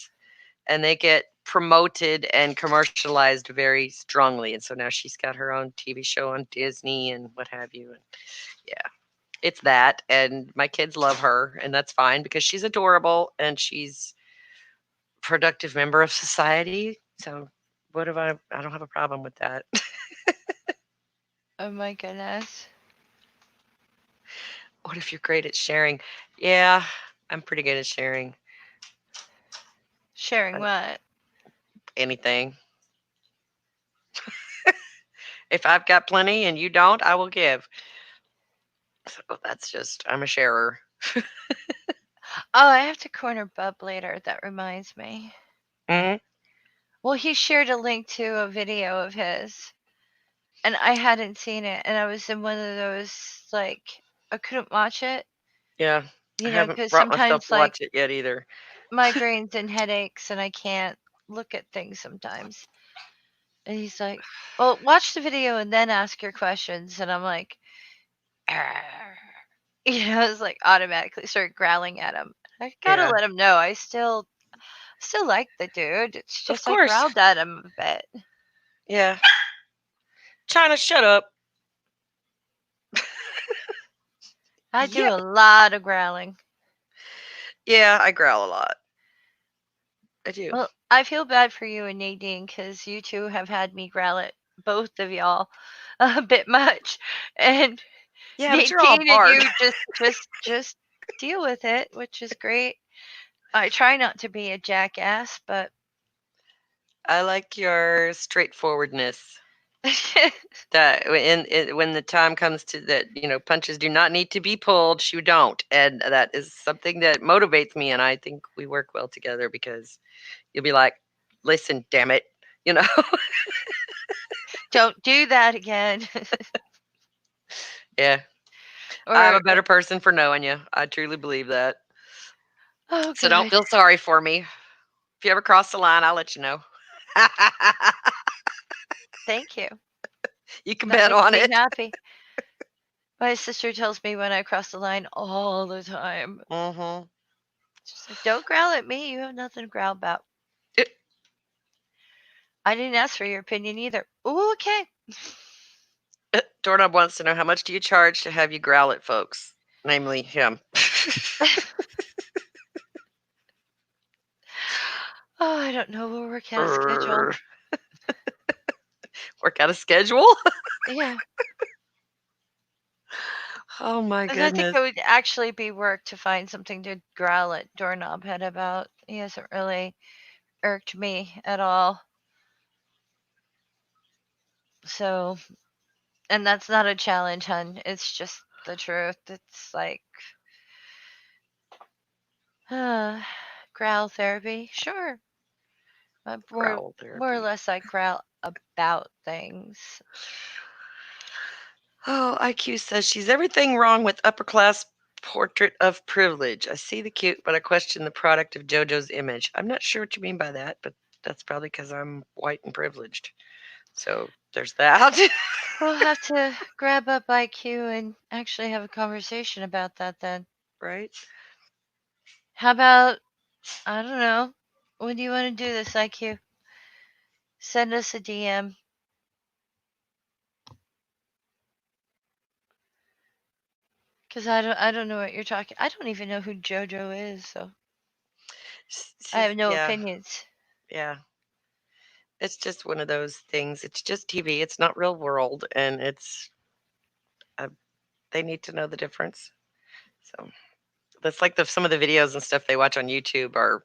and they get promoted and commercialized very strongly. And so now she's got her own TV show on Disney and what have you. And yeah, it's that. And my kids love her. And that's fine because she's adorable and she's a productive member of society. So I don't have a problem with that. Oh my goodness. What if you're great at sharing? Yeah, I'm pretty good at sharing Sharing what? anything. If I've got plenty and you don't, I will give. So I'm a sharer. Oh, I have to corner Bub later. That reminds me. Hmm. Well, he shared a link to a video of his, and I hadn't seen it, and I was in one of those like I couldn't watch it, Yeah, I haven't because brought myself sometimes to like watch it yet either. migraines and headaches, and I can't look at things sometimes. And he's like, "Well, watch the video and then ask your questions," and I'm like, "Arr." It's like automatically start growling at him. I gotta Yeah, let him know I still like the dude. It's of just I course. growled at him a bit. Yeah, China, shut up. I do a Yep. lot of growling. Yeah, I growl a lot. I do. Well, I feel bad for you and Nadine because you two have had me growl at both of y'all a bit much, and Yeah, but you're all Nadine and barred. you just deal with it, which is great. I try not to be a jackass, but I like your straightforwardness. That when the time comes to that, punches do not need to be pulled. You don't, and that is something that motivates me. And I think we work well together because you'll be like, "Listen, damn it," you know. don't do that again. Yeah, I'm Or a better person for knowing you. I truly believe that. oh, So don't good. feel sorry for me. If you ever cross the line, I'll let you know. Thank you. You can That bet makes on me it. happy. My sister tells me when I cross the line all the time. Hmm. She's like, "Don't growl at me. You have nothing to growl about." I didn't ask for your opinion either. Ooh, okay. Doorknob wants to know how much do you charge to have you growl at folks, namely him. Oh, I don't know. We'll work out a schedule. Work out a schedule? Yeah. Oh my 'Cause I think goodness. it would actually be work to find something to growl at Doorknob Head about. He hasn't really irked me at all. So, and that's not a challenge, hun. It's just the truth. It's like, growl therapy. Sure. More, Growl more or therapy. less, I growl about things. Oh, IQ says she's everything wrong with upper class portrait of privilege. I see the cute, but I question the product of JoJo's image. I'm not sure what you mean by that, but that's probably because I'm white and privileged. So there's that. We'll have to grab up IQ and actually have a conversation about that then. Right? How about, I don't know, when do you want to do this, IQ? Send us a DM. Because I don't know what you're talking. I don't even know who JoJo is, so I have no Yeah, opinions. yeah. It's just one of those things. It's just TV. It's not real world, and it's they need to know the difference. So that's like some of the videos and stuff they watch on YouTube are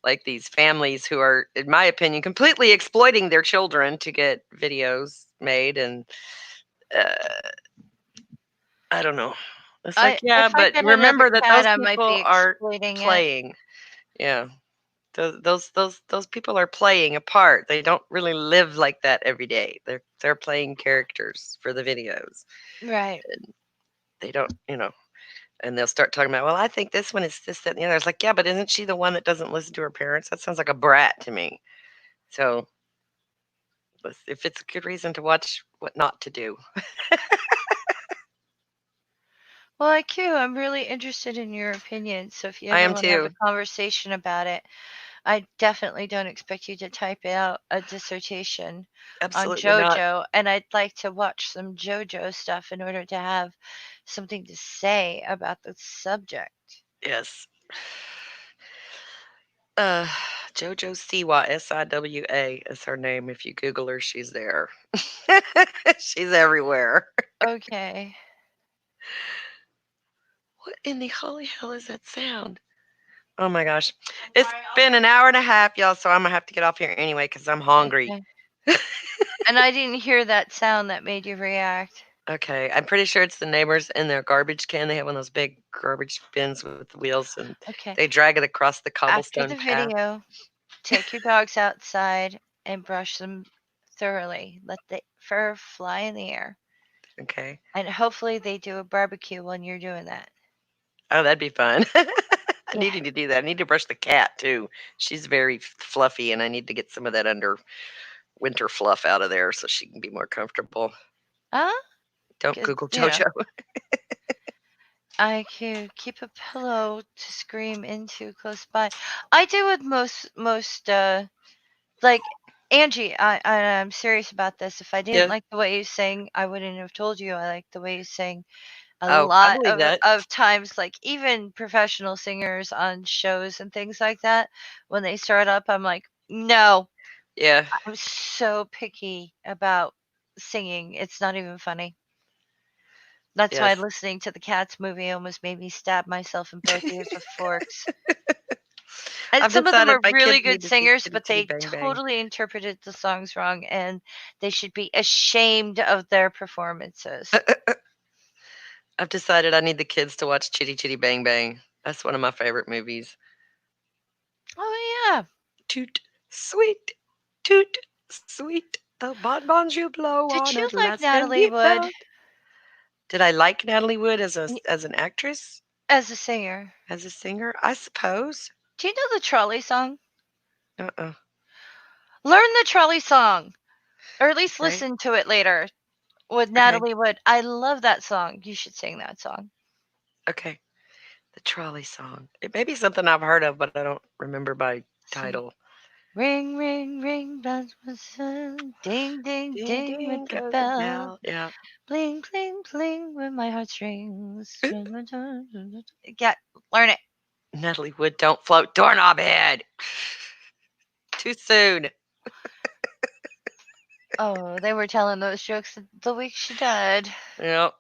like these families who are, in my opinion, completely exploiting their children to get videos made, and uh, I don't know. It's like, yeah, If I but get another remember that cat, those I might be people are exploiting it. playing. Yeah. Those people are playing a part. They don't really live like that every day. They're playing characters for the videos. Right. They don't, and they'll start talking about, well, I think this one is this, that, and the other. It's like, yeah, but isn't she the one that doesn't listen to her parents? That sounds like a brat to me. So if it's a good reason to watch, what not to do. Well, IQ, I'm really interested in your opinion. So if you I ever am want to have a too. conversation about it, I definitely don't expect you to type out a dissertation on Absolutely not. JoJo, and I'd like to watch some JoJo stuff in order to have something to say about the subject. Yes. Uh, Jojo Siwa, Siwa is her name. If you Google her, she's there. She's everywhere. Okay. What in the holy hell is that sound? Oh my gosh. It's been an hour and a half, y'all, so I'm gonna have to get off here anyway because I'm hungry. Okay. And I didn't hear that sound that made you react. Okay, I'm pretty sure it's the neighbors in their garbage can. They have one of those big garbage bins with wheels, and Okay. they drag it across the After cobblestone the path. video, take your dogs outside and brush them thoroughly. Let the fur fly in the air. Okay. And hopefully they do a barbecue when you're doing that. Oh, that'd be fun. I Yeah. need to do that. I need to brush the cat too. She's very fluffy, and I need to get some of that under winter fluff out of there so she can be more comfortable. Huh? Don't 'Cause, Google you know, JoJo. I could keep a pillow to scream into close by. I do with most like Angie, I'm serious about this. If I didn't Yeah. like the way you sing, I wouldn't have told you I like the way you sing. A Oh, I lot believe that. of times, like even professional singers on shows and things like that, when they start up, I'm like, no, Yeah. I'm so picky about singing. It's not even funny. That's why Yes. listening to the Cats movie almost made me stab myself in both ears with forks. And I've some of them decided are my really kids good need to see singers, Chitty but Chitty they Bang Bang. totally interpreted the songs wrong, and they should be ashamed of their performances. I've decided I need the kids to watch Chitty Chitty Bang Bang. That's one of my favorite movies. Oh yeah. Toot, sweet, toot, sweet. The bonbons you blow Did on you a like Alaskan Natalie beef Wood belt. Did I like Natalie Wood as y- an actress, as a singer? as a singer? I suppose. Do you know the trolley song? Uh-uh. Learn the trolley song, or at least Okay. listen to it later with Okay. Natalie Wood. I love that song. You should sing that song. Okay. The trolley song. It may be something I've heard of, but I don't remember by Sing. title. Ring, ring, ring, bells, ding, ding, Ding ding with ding the goes the bell. bell. Yeah. Bling, bling, bling with my heartstrings. Yeah, learn it. Natalie Wood don't float doorknob head. Too soon. Oh, they were telling those jokes the week she died. Yep.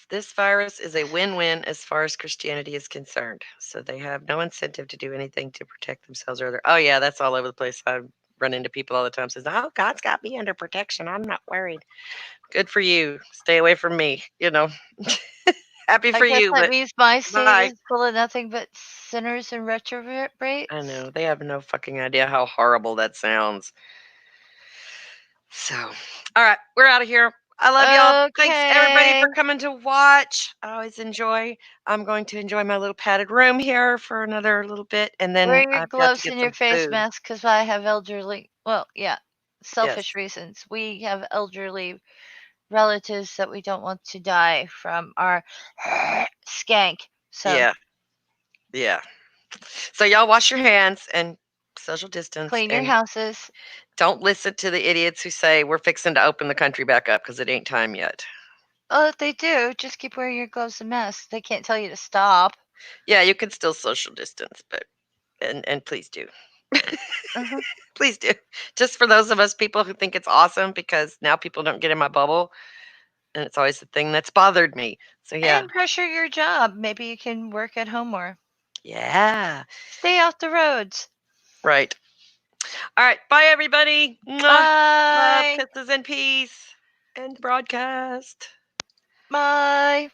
This virus is a win-win as far as Christianity is concerned. So they have no incentive to do anything to protect themselves or other. Oh yeah, that's all over the place. I run into people all the time says, "Oh, God's got me under protection. I'm not worried." Good for you. Stay away from me. Happy I for guess you, that but means my state bye. is full of nothing but sinners and I retrobates. know they have no fucking idea how horrible that sounds. So, all right, we're out of here. I love y'all. Thanks everybody Okay. for coming to watch. I always enjoy. I'm going to enjoy my little padded room here for another little bit, and then Wear your I've got to gloves get and your some face food. mask because I have elderly. Well, yeah, Yes. selfish reasons. We have elderly relatives that we don't want to die from our skank. So Yeah. Yeah. So y'all wash your hands and social distance, clean your and houses. don't listen to the idiots who say we're fixing to open the country back up because it ain't time yet. Oh, if they do, just keep wearing your gloves and masks. They can't tell you to stop. Yeah, you can still social distance, but and please do. Uh-huh. Please do. Just for those of us people who think it's awesome because now people don't get in my bubble, and it's always the thing that's bothered me. So yeah. And pressure your job. Maybe you can work at home more. Yeah. Stay off the roads. Right. All right. Bye everybody. Mwah. Love, Bye. kisses, and peace. End the broadcast. Bye.